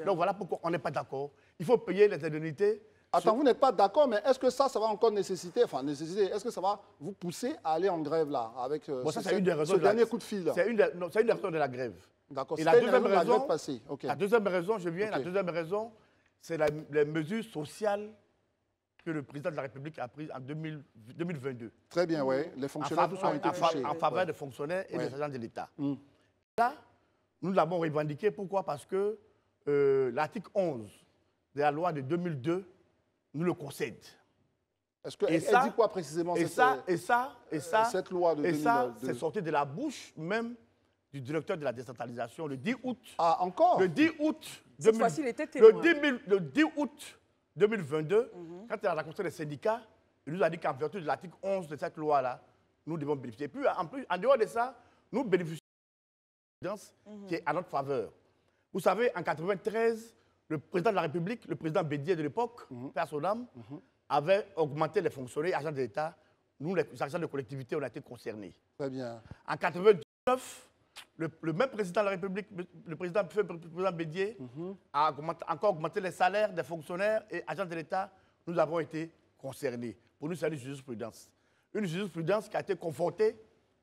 [SPEAKER 14] Donc voilà pourquoi on n'est pas d'accord. Il faut payer les indemnités.
[SPEAKER 1] Attends, vous n'êtes pas d'accord, mais est-ce que ça va encore nécessiter, est-ce que ça va vous pousser à aller en grève là, avec ce dernier coup de fil?
[SPEAKER 14] C'est une des raisons de la grève.
[SPEAKER 1] D'accord,
[SPEAKER 14] et la deuxième raison,
[SPEAKER 1] la
[SPEAKER 14] deuxième raison, la deuxième raison, c'est les mesures sociales que le président de la République a prises en 2022.
[SPEAKER 1] Très bien, oui. Les fonctionnaires tous ont été touchés.
[SPEAKER 14] En faveur des fonctionnaires et des agents de l'État. Là, nous l'avons revendiqué. Pourquoi? Parce que l'article 11 de la loi de 2002 nous le concède.
[SPEAKER 1] Est-ce qu'elle dit quoi précisément cette loi de 2002?
[SPEAKER 14] Et ça, c'est sorti de la bouche même du directeur de la décentralisation le 10 août.
[SPEAKER 1] Ah, encore?
[SPEAKER 14] Le 10 août.
[SPEAKER 2] Cette fois-ci, il était témoin.
[SPEAKER 14] Le 10 août 2022, quand il a rencontré les syndicats, il nous a dit qu'en vertu de l'article 11 de cette loi-là, nous devons bénéficier. Puis, en plus, en dehors de ça, nous bénéficions d'une présidence qui est à notre faveur. Vous savez, en 1993, le président de la République, le président Bédier de l'époque, Père Sodam, avait augmenté les fonctionnaires et agents de l'État. Nous, les agents de collectivité, on a été concernés.
[SPEAKER 1] Très bien.
[SPEAKER 14] En 1999, le même président de la République, le président Bédier, a encore augmenté les salaires des fonctionnaires et agents de l'État. Nous avons été concernés. Pour nous, c'est une jurisprudence. Une jurisprudence qui a été confortée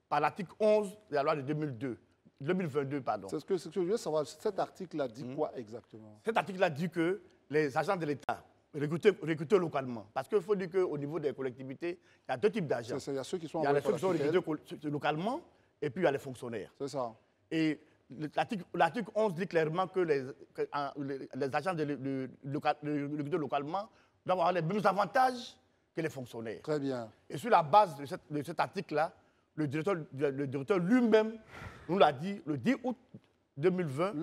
[SPEAKER 14] par l'article 11 de la loi de 2022.
[SPEAKER 1] C'est ce que je veux savoir. Cet article-là dit quoi exactement?
[SPEAKER 14] Cet article-là dit que les agents de l'État recrutés localement. Parce qu'il faut dire qu'au niveau des collectivités, il y a deux types d'agents.
[SPEAKER 1] Il y a ceux qui sont
[SPEAKER 14] recrutés localement et puis il y a les fonctionnaires.
[SPEAKER 1] C'est ça.
[SPEAKER 14] Et l'article 11 dit clairement que les agents recrutés localement doivent avoir les mêmes avantages que les fonctionnaires.
[SPEAKER 1] Très bien.
[SPEAKER 14] Et sur la base de cet article-là, le directeur lui-même nous l'a dit le 10 août 2020.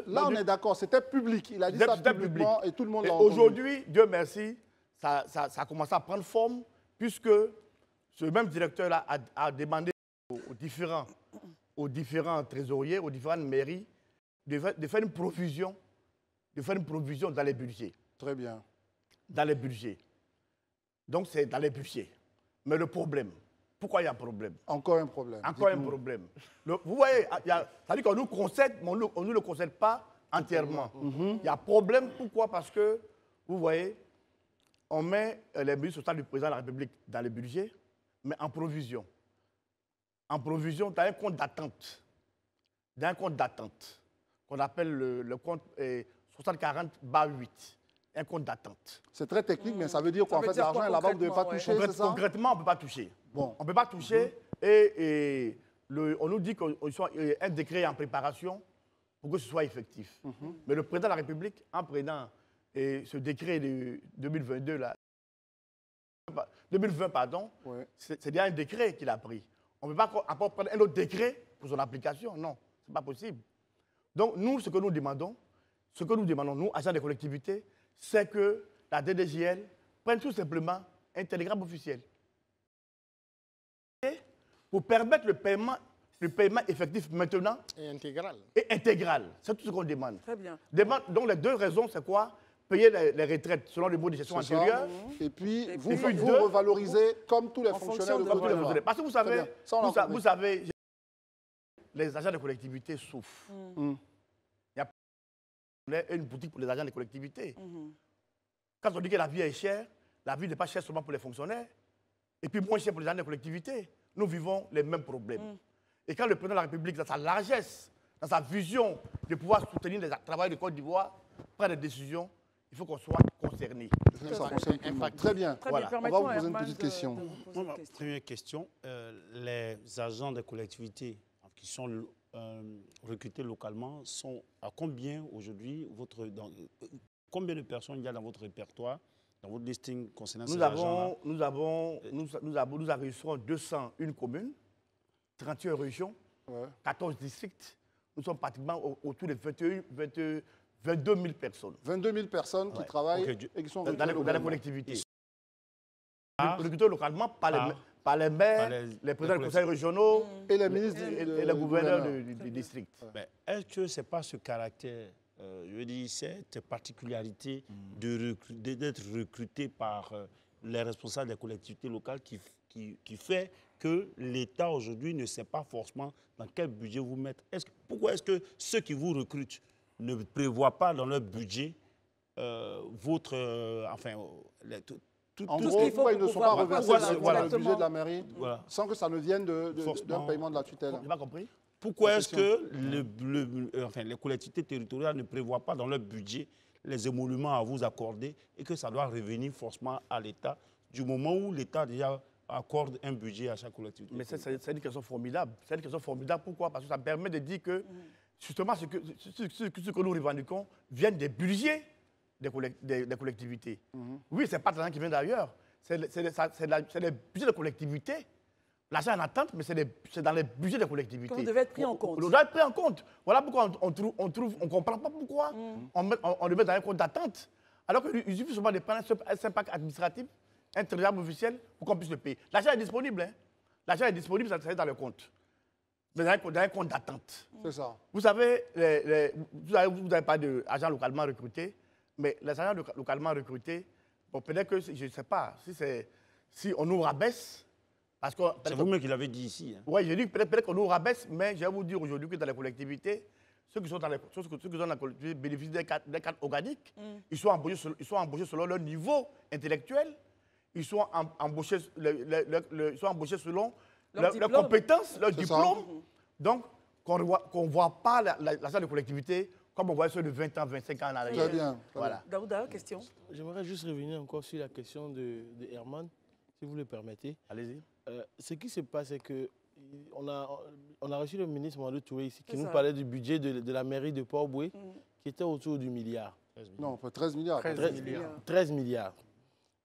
[SPEAKER 1] Là, on est d'accord, c'était public. Il a dit ça publiquement et tout le monde l'a entendu.
[SPEAKER 14] Aujourd'hui, Dieu merci, ça a commencé à prendre forme puisque ce même directeur-là a demandé aux différents trésoriers, aux différentes mairies de faire une provision dans les budgets.
[SPEAKER 1] Très bien.
[SPEAKER 14] Dans les budgets. Donc, c'est dans les budgets. Mais le problème, pourquoi il y a un problème?
[SPEAKER 1] Encore un problème.
[SPEAKER 14] Encore un problème. Vous voyez, ça dit qu'on nous concède, mais on ne nous le concède pas entièrement. Il y a problème, pourquoi? Parce que, vous voyez, on met les mesures sociales du président de la République dans le budget, mais en provision. En provision, dans un compte d'attente. Dans un compte d'attente, qu'on appelle le compte 6040-8. Un compte d'attente.
[SPEAKER 1] C'est très technique, mais ça veut dire qu'en fait, l'argent, la banque ne peut pas toucher, c'est ça?
[SPEAKER 14] Concrètement, on ne peut pas toucher.
[SPEAKER 1] Bon.
[SPEAKER 14] On ne peut pas toucher et on nous dit qu'un décret est en préparation pour que ce soit effectif. Mais le président de la République, en prenant ce décret de 2022, là, 2020, pardon, c'est déjà un décret qu'il a pris. On ne peut pas encore prendre un autre décret pour son application. Non, ce n'est pas possible. Donc, nous, ce que nous demandons, nous, agents des collectivités, c'est que la DDGL prenne tout simplement un télégramme officiel pour permettre le paiement effectif maintenant
[SPEAKER 3] et intégral.
[SPEAKER 14] C'est tout ce qu'on demande.
[SPEAKER 2] Très bien.
[SPEAKER 14] Donc les deux raisons, c'est quoi? Payer les retraites selon le mode de gestion antérieure.
[SPEAKER 1] Et puis, vous revalorisez comme tous les fonctionnaires de gouvernement.
[SPEAKER 14] Parce que vous savez, les agents de collectivité souffrent. Il y a une boutique pour les agents des collectivités. Quand on dit que la vie est chère, la vie n'est pas chère seulement pour les fonctionnaires, et puis moins chère pour les agents des collectivités. Nous vivons les mêmes problèmes. Et quand le président de la République, dans sa largesse, dans sa vision de pouvoir soutenir les travailleurs de Côte d'Ivoire, prend des décisions, il faut qu'on soit concerné.
[SPEAKER 1] Très bien. Voilà. On va vous poser une petite question.
[SPEAKER 11] Première question. Les agents des collectivités qui sont recrutés localement sont à combien aujourd'hui combien de personnes il y a dans votre répertoire, dans votre listing concernant ces agents-là?
[SPEAKER 14] Nous enregistrons 201 communes, 31 régions, 14 districts. Nous sommes pratiquement autour de 22 000 personnes.
[SPEAKER 1] 22 000 personnes qui travaillent et qui sont
[SPEAKER 14] dans les collectivités. Recrutés localement par les maires, les présidents des conseils régionaux
[SPEAKER 1] et les ministres
[SPEAKER 14] et les gouverneurs du district.
[SPEAKER 11] Est-ce que ce n'est pas ce caractère, je veux dire, cette particularité d'être recruté par les responsables des collectivités locales qui fait que l'État aujourd'hui ne sait pas forcément dans quel budget vous mettre? Pourquoi est-ce que ceux qui vous recrutent ne prévoient pas dans leur budget
[SPEAKER 1] en gros, pourquoi ils ne sont pas reversés dans le budget de la mairie sans que ça ne vienne d'un paiement de la tutelle?
[SPEAKER 14] Je n'ai pas compris.
[SPEAKER 11] Pourquoi est-ce que les collectivités territoriales ne prévoient pas dans leur budget les émoluments à vous accorder et que ça doit revenir forcément à l'État du moment où l'État déjà accorde un budget à chaque collectivité?
[SPEAKER 14] Mais c'est une question formidable. C'est une question formidable. Pourquoi? Parce que ça permet de dire que justement ce que nous revendiquons vient des budgets des collectivités. Oui, ce n'est pas l'argent qui vient d'ailleurs. C'est les budgets des collectivités. L'argent en attente, mais c'est dans les budgets des collectivités.
[SPEAKER 2] Ça devait être pris en compte.
[SPEAKER 14] On doit être pris en compte. Voilà pourquoi on ne comprend pas pourquoi on le met dans un compte d'attente. Alors qu'il suffit seulement de prendre un simple pack administratif, un télégramme officiel pour qu'on puisse le payer. L'argent est disponible. L'argent est disponible, ça est dans le compte. Mais dans un compte d'attente.
[SPEAKER 1] C'est ça.
[SPEAKER 14] Vous savez, vous n'avez pas d'agents localement recrutés, mais les agents localement recrutés, bon, peut-être que, je ne sais pas, si on nous rabaisse.
[SPEAKER 11] C'est vous-même qui l'avez dit ici.
[SPEAKER 14] Oui, j'ai dit peut-être qu'on nous rabaisse, mais je vais vous dire aujourd'hui que dans les collectivités, ceux qui sont dans la collectivité bénéficient des cadres organiques. Ils sont embauchés selon leur niveau intellectuel. Ils sont embauchés selon leurs compétences, leurs diplômes. Donc, qu'on ne voit pas l'agent de collectivité comme on voit ceux de 20 ans, 25 ans en arrière.
[SPEAKER 1] Très bien.
[SPEAKER 14] Voilà.
[SPEAKER 2] Daouda, question.
[SPEAKER 4] J'aimerais juste revenir encore sur la question de Herman, si vous le permettez.
[SPEAKER 14] Allez-y.
[SPEAKER 4] Ce qui se passe, c'est qu'on a reçu le ministre Mamadou Touré ici, qui nous parlait du budget de la mairie de Port-Boué, qui était autour du milliard.
[SPEAKER 1] Non, 13 milliards.
[SPEAKER 4] 13 milliards.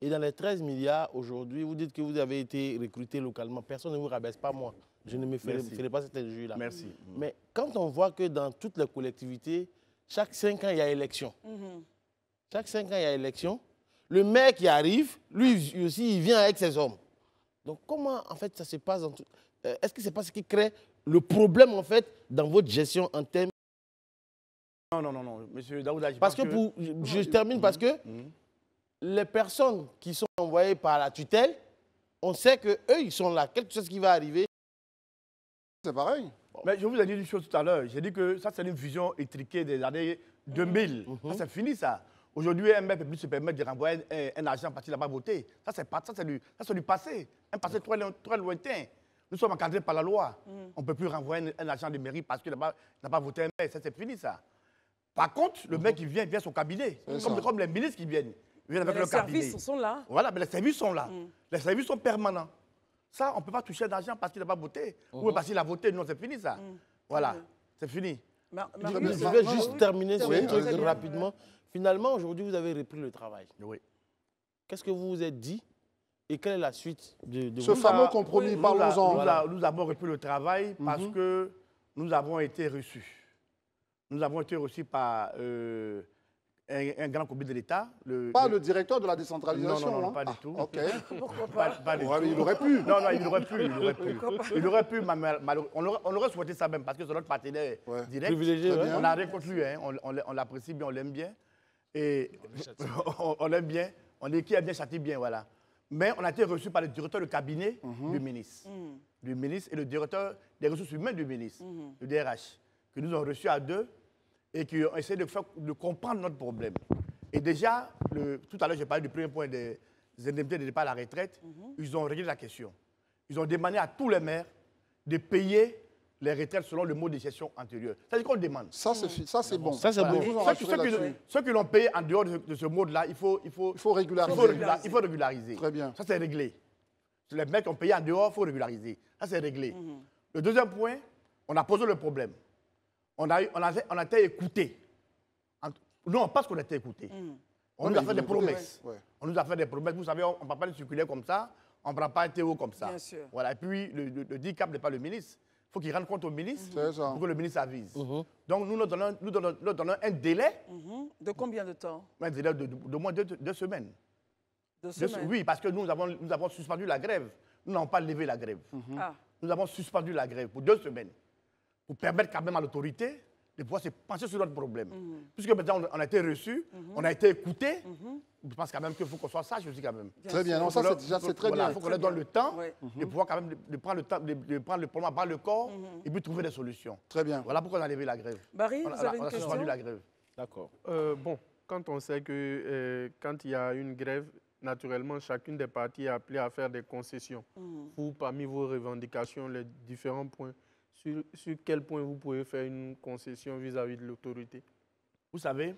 [SPEAKER 4] Et dans les 13 milliards, aujourd'hui, vous dites que vous avez été recruté localement. Personne ne vous rabaisse, pas moi. Je ne me ferai pas cet injure-là.
[SPEAKER 14] Merci.
[SPEAKER 4] Mais quand on voit que dans toutes les collectivités, chaque 5 ans, il y a élection. Chaque 5 ans, il y a élection. Le maire qui arrive, lui aussi, il vient avec ses hommes. Donc, comment, en fait, ça se passe dans tout... Est-ce que ce n'est pas ce qui crée le problème, en fait, dans votre gestion en termes...
[SPEAKER 14] Non, monsieur Daouda.
[SPEAKER 4] Je termine parce que les personnes qui sont envoyées par la tutelle on sait qu'eux, ils sont là. Quelque chose qui va arriver.
[SPEAKER 1] C'est pareil.
[SPEAKER 14] Mais je vous ai dit une chose tout à l'heure. J'ai dit que ça, c'est une vision étriquée des années 2000. Ça, c'est fini, ça. Aujourd'hui, un mec ne peut plus se permettre de renvoyer un agent parce qu'il n'a pas voté. Ça, c'est du passé. Un passé très lointain. Nous sommes encadrés par la loi. On ne peut plus renvoyer un agent de mairie parce qu'il n'a pas voté un maire. Ça, c'est fini, ça. Par contre, le mec, il vient son cabinet. Comme les ministres qui viennent. Ils viennent avec leur cabinet.
[SPEAKER 2] Les services sont là.
[SPEAKER 14] Voilà, mais les services sont là. Les services sont permanents. Ça, on ne peut pas toucher d'argent parce qu'il n'a pas voté. Ou parce qu'il a voté. Non, c'est fini, ça. Voilà, c'est fini.
[SPEAKER 4] Je vais juste terminer sur un truc rapidement. Finalement, aujourd'hui, vous avez repris le travail.
[SPEAKER 14] Oui.
[SPEAKER 4] Qu'est-ce que vous vous êtes dit et quelle est la suite de
[SPEAKER 1] ce fameux compromis? Parlons-en.
[SPEAKER 14] Nous avons repris le travail parce que nous avons été reçus. Nous avons été reçus par un grand comité de l'État.
[SPEAKER 1] Pas le directeur de la décentralisation.
[SPEAKER 14] Non, pas du tout.
[SPEAKER 1] OK.
[SPEAKER 2] Pourquoi pas,
[SPEAKER 1] il aurait pu.
[SPEAKER 14] Non, il aurait pu. Il aurait pu, on aurait souhaité ça même parce que c'est notre partenaire direct.
[SPEAKER 4] Privilégié,
[SPEAKER 14] on n'a rien contre lui, hein. On l'apprécie bien, on l'aime bien. Et on l'aime bien, on est qui aime bien, châtie bien, voilà. Mais on a été reçus par le directeur de cabinet du ministre. Du ministre et le directeur des ressources humaines du ministre, le DRH, que nous avons reçus à deux et qui ont essayé de comprendre notre problème. Et déjà, tout à l'heure, j'ai parlé du premier point des indemnités de départ à la retraite. Ils ont réglé la question. Ils ont demandé à tous les maires de payer les retraites selon le mode de gestion antérieur. C'est-à-dire qu'on demande.
[SPEAKER 1] Ça, c'est bon.
[SPEAKER 4] Ça, c'est bon.
[SPEAKER 14] Ceux qui l'ont payé en dehors de ce mode-là, il faut régulariser.
[SPEAKER 1] Très bien.
[SPEAKER 14] Ça, c'est réglé. Les mecs qui ont payé en dehors, il faut régulariser. Ça, c'est réglé. Le deuxième point, on a posé le problème. On a été écoutés. Nous, on pense qu'on a été écoutés. On nous a fait des promesses. On nous a fait des promesses. Vous savez, on ne prend pas une circulaire comme ça, on ne prend pas un théo comme ça.
[SPEAKER 2] Bien sûr.
[SPEAKER 14] Voilà. Et puis, le DICAP n'est pas le ministre. Il faut qu'il rende compte au ministre pour que le ministre avise. Donc, nous donnons un délai.
[SPEAKER 2] De combien de temps?
[SPEAKER 14] Un délai de moins de 2 semaines.
[SPEAKER 2] 2 semaines?
[SPEAKER 14] Oui, parce que nous avons suspendu la grève. Nous n'avons pas levé la grève. Nous avons suspendu la grève pour 2 semaines. Pour permettre quand même à l'autorité de pouvoir se pencher sur notre problème. Puisque maintenant, on a été reçus, on a été écoutés, je pense quand même qu'il faut qu'on soit sage aussi quand même.
[SPEAKER 1] Très bien, non, ça c'est très bien.
[SPEAKER 14] Il faut qu'on leur donne le temps de pouvoir quand même de prendre le problème à bas le corps et puis trouver des solutions.
[SPEAKER 1] Très bien.
[SPEAKER 14] Voilà pourquoi on a levé la grève.
[SPEAKER 2] Barry, vous avez une question?
[SPEAKER 14] On a suspendu la grève.
[SPEAKER 12] D'accord. Bon, quand on sait que quand il y a une grève, naturellement, chacune des parties est appelée à faire des concessions. Vous, parmi vos revendications, les différents points, sur quel point vous pouvez faire une concession vis-à-vis de l'autorité?
[SPEAKER 14] Vous savez,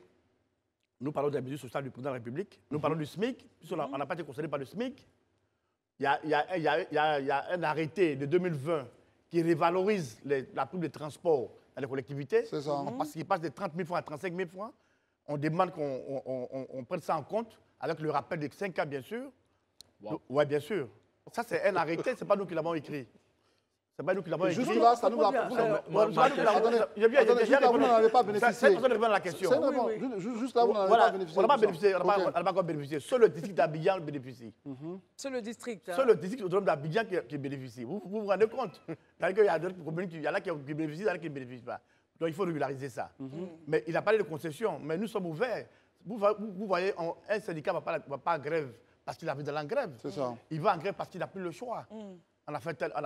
[SPEAKER 14] nous parlons des mesures sociales du président de la République, nous parlons du SMIC, puisqu'on n'a pas été concerné par le SMIC. Il y a un arrêté de 2020 qui révalorise la prime de transport dans les collectivités.
[SPEAKER 1] C'est ça.
[SPEAKER 14] Parce qu'il passe de 30 000 francs à 35 000 francs. On demande qu'on prenne ça en compte, avec le rappel de 5 cas, bien sûr. Wow. Oui, bien sûr. Ça, c'est un arrêté, ce n'est pas nous qui l'avons écrit. C'est pas nous qui l'avons écrit.
[SPEAKER 1] Juste là, ça nous l'a... Juste là, vous n'en avez pas bénéficié.
[SPEAKER 14] Personne ne répond à la question.
[SPEAKER 1] Juste là, vous n'en avez pas bénéficié.
[SPEAKER 14] On n'a pas bénéficié, on n'a pas encore bénéficié. Seul le district d'Abidjan bénéficie.
[SPEAKER 2] Seul le district.
[SPEAKER 14] Seul le district autonome d'Abidjan qui bénéficie. Vous vous rendez compte? Il y a d'autres communes, il y en a qui bénéficient, il y en a qui ne bénéficient pas. Donc il faut régulariser ça. Mais il a parlé de concession, mais nous sommes ouverts. Vous voyez, un syndicat ne va pas en grève parce qu'il a vu de la grève.
[SPEAKER 1] C'est ça.
[SPEAKER 14] Il va en grève parce qu'il n'a plus le choix. On a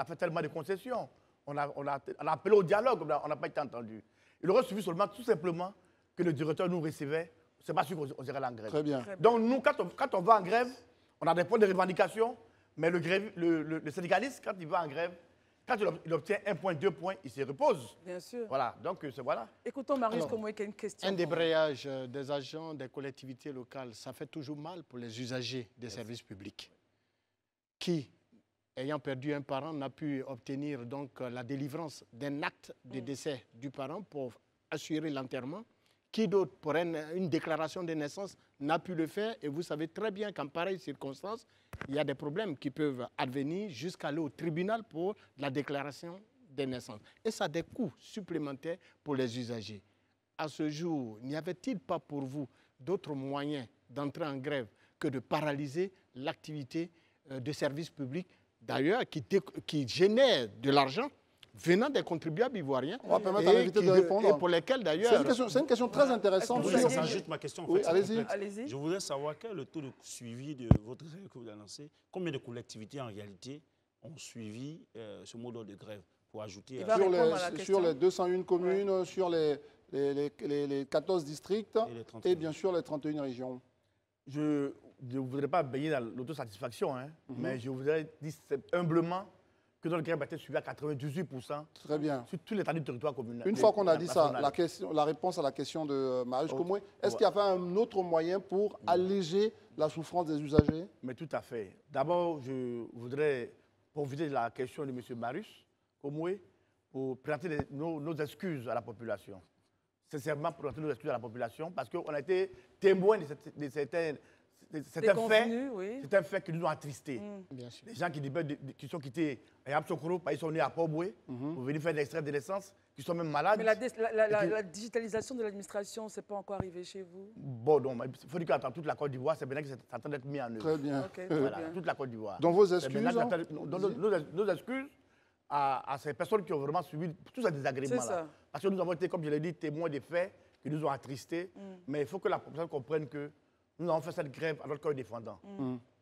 [SPEAKER 14] fait tellement de concessions. On a appelé au dialogue, on n'a pas été entendu. Il aurait suffi seulement, tout simplement, que le directeur nous recevait. C'est pas sûr qu'on irait en grève.
[SPEAKER 1] Très bien.
[SPEAKER 14] Donc nous, quand on va en grève, on a des points de revendication, mais le syndicaliste, quand il va en grève, quand il obtient 1 point, 2 points, il se repose.
[SPEAKER 2] Bien sûr.
[SPEAKER 14] Voilà, donc voilà.
[SPEAKER 2] Écoutons Marius Komoué qui a une question.
[SPEAKER 3] Un débrayage des agents des collectivités locales, ça fait toujours mal pour les usagers des services publics. Qui, ayant perdu un parent, n'a pu obtenir donc la délivrance d'un acte de décès du parent pour assurer l'enterrement. Qui d'autre, pour une déclaration de naissance, n'a pu le faire. Et vous savez très bien qu'en pareille circonstance, il y a des problèmes qui peuvent advenir jusqu'à aller au tribunal pour la déclaration de naissance. Et ça a des coûts supplémentaires pour les usagers. À ce jour, n'y avait-il pas pour vous d'autres moyens d'entrer en grève que de paralyser l'activité de service public, d'ailleurs, qui génère de l'argent venant des contribuables ivoiriens.
[SPEAKER 1] On va permettre à l'invité de répondre.
[SPEAKER 3] Et pour lesquels d'ailleurs...
[SPEAKER 1] C'est une question très intéressante.
[SPEAKER 11] Ça ajoute ma question.
[SPEAKER 1] Oui, allez-y.
[SPEAKER 11] Je voudrais savoir quel est le taux de suivi de votre grève que vous annoncez. Combien de collectivités en réalité ont suivi ce mot d'ordre de grève pour ajouter
[SPEAKER 1] sur les 201 communes, sur les 14 districts et bien sûr les 31 régions.
[SPEAKER 14] Je ne voudrais pas baigner dans l'autosatisfaction, mais je voudrais dire humblement que notre grève a été suivie à 98%.
[SPEAKER 1] Très bien.
[SPEAKER 14] Sur tout l'état du territoire communal.
[SPEAKER 1] Une fois qu'on a dit ça, la réponse à la question de Marius Komoué, est-ce qu'il y avait un autre moyen pour alléger la souffrance des usagers?
[SPEAKER 14] Mais tout à fait. D'abord, je voudrais profiter de la question de M. Marius Komoué pour présenter nos excuses à la population. Sincèrement, présenter nos excuses à la population parce qu'on a été témoins de certains faits. Oui. C'est un fait qui nous ont attristés. Les gens qui sont quittés à Absokoro, ils sont nés à Port-Boué pour venir faire des extraits de naissance, qui sont même malades.
[SPEAKER 2] Mais la digitalisation de l'administration, ce n'est pas encore arrivé chez vous?
[SPEAKER 14] Bon, non, il faut dire qu'à toute la Côte d'Ivoire, c'est maintenant que c'est en train d'être mis en œuvre.
[SPEAKER 1] Très bien.
[SPEAKER 2] Okay,
[SPEAKER 14] voilà, toute la Côte d'Ivoire.
[SPEAKER 1] Dans vos excuses
[SPEAKER 14] nos excuses à ces personnes qui ont vraiment subi tous ces désagréments-là. Parce que nous avons été, comme je l'ai dit, témoins des faits qui nous ont attristés. Mais il faut que la population comprenne que nous avons fait cette grève à notre corps défendant.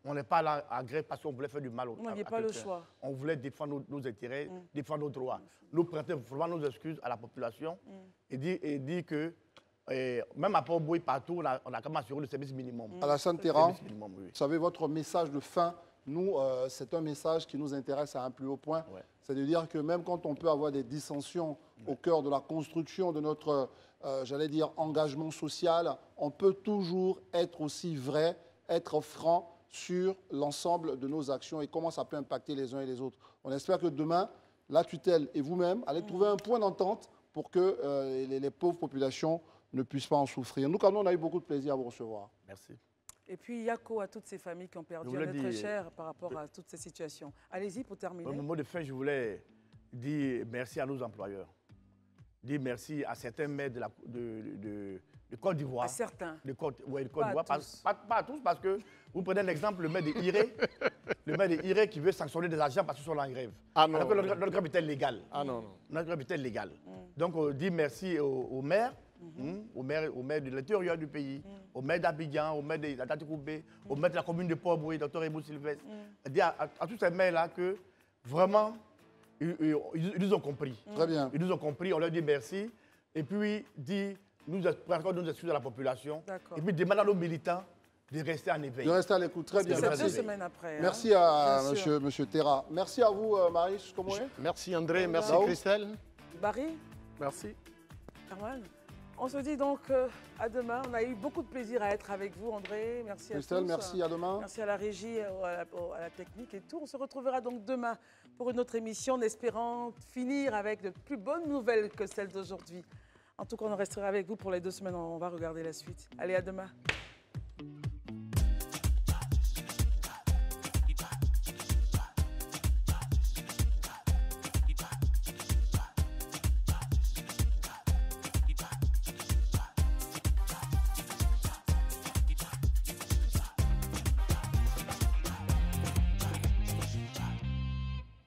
[SPEAKER 14] On n'est pas là à grève parce qu'on voulait faire du mal aux
[SPEAKER 2] Non, il n'y a pas le choix.
[SPEAKER 14] On voulait défendre nos intérêts, défendre nos droits. Nous prêtons vraiment nos excuses à la population et dire que même à Port-Boué, partout, on a quand même assuré le service minimum.
[SPEAKER 1] Alassane Terra, vous savez, votre message de fin, nous, c'est un message qui nous intéresse à un plus haut point. C'est de dire que même quand on peut avoir des dissensions au cœur de la construction de notre, j'allais dire, engagement social, on peut toujours être aussi vrai, être franc sur l'ensemble de nos actions et comment ça peut impacter les uns et les autres. On espère que demain, la tutelle et vous-même allez trouver un point d'entente pour que les pauvres populations ne puissent pas en souffrir. Nous, quand même, on a eu beaucoup de plaisir à vous recevoir.
[SPEAKER 14] Merci.
[SPEAKER 2] Et puis, Yako, à toutes ces familles qui ont perdu un être cher par rapport à toutes ces situations. Allez-y pour terminer.
[SPEAKER 14] Au mot de fin, je voulais dire merci à nos employeurs. Dire merci à certains maires de Côte d'Ivoire.
[SPEAKER 2] À certains.
[SPEAKER 14] Oui, de Côte d'Ivoire. Pas à tous, parce que vous prenez un exemple, le maire de Iré. Le maire de Iré qui veut sanctionner des agents parce qu'ils sont en grève.
[SPEAKER 3] Ah non.
[SPEAKER 14] Alors que notre grève était légale.
[SPEAKER 3] Ah non, non.
[SPEAKER 14] Notre grève était légale. Donc, on dit merci aux maires. Au maire de l'intérieur du pays, au maire d'Abidjan, au maire de Tati-Koubé, au maire de la commune de Port-Boué, Dr. Ebou Sylvestre. Dire à tous ces maires-là que vraiment, ils nous ont compris.
[SPEAKER 1] Très bien.
[SPEAKER 14] Ils nous ont compris, on leur dit merci. Et puis, nous excuses à la population. Et puis, demander à nos militants de rester en éveil.
[SPEAKER 1] De rester à l'écoute, très bien.
[SPEAKER 2] C'est 2 semaines après.
[SPEAKER 1] Merci à monsieur Terra. Merci à vous, Marius Komoué.
[SPEAKER 3] Merci André, merci Christelle.
[SPEAKER 2] Barry.
[SPEAKER 3] Merci.
[SPEAKER 2] Herman. On se dit donc à demain. On a eu beaucoup de plaisir à être avec vous, André. Merci
[SPEAKER 1] Christelle,
[SPEAKER 2] à tous.
[SPEAKER 1] merci, à demain.
[SPEAKER 2] Merci à la régie, à la technique et tout. On se retrouvera donc demain pour une autre émission en espérant finir avec de plus bonnes nouvelles que celles d'aujourd'hui. En tout cas, on restera avec vous pour les 2 semaines. On va regarder la suite. Allez, à demain.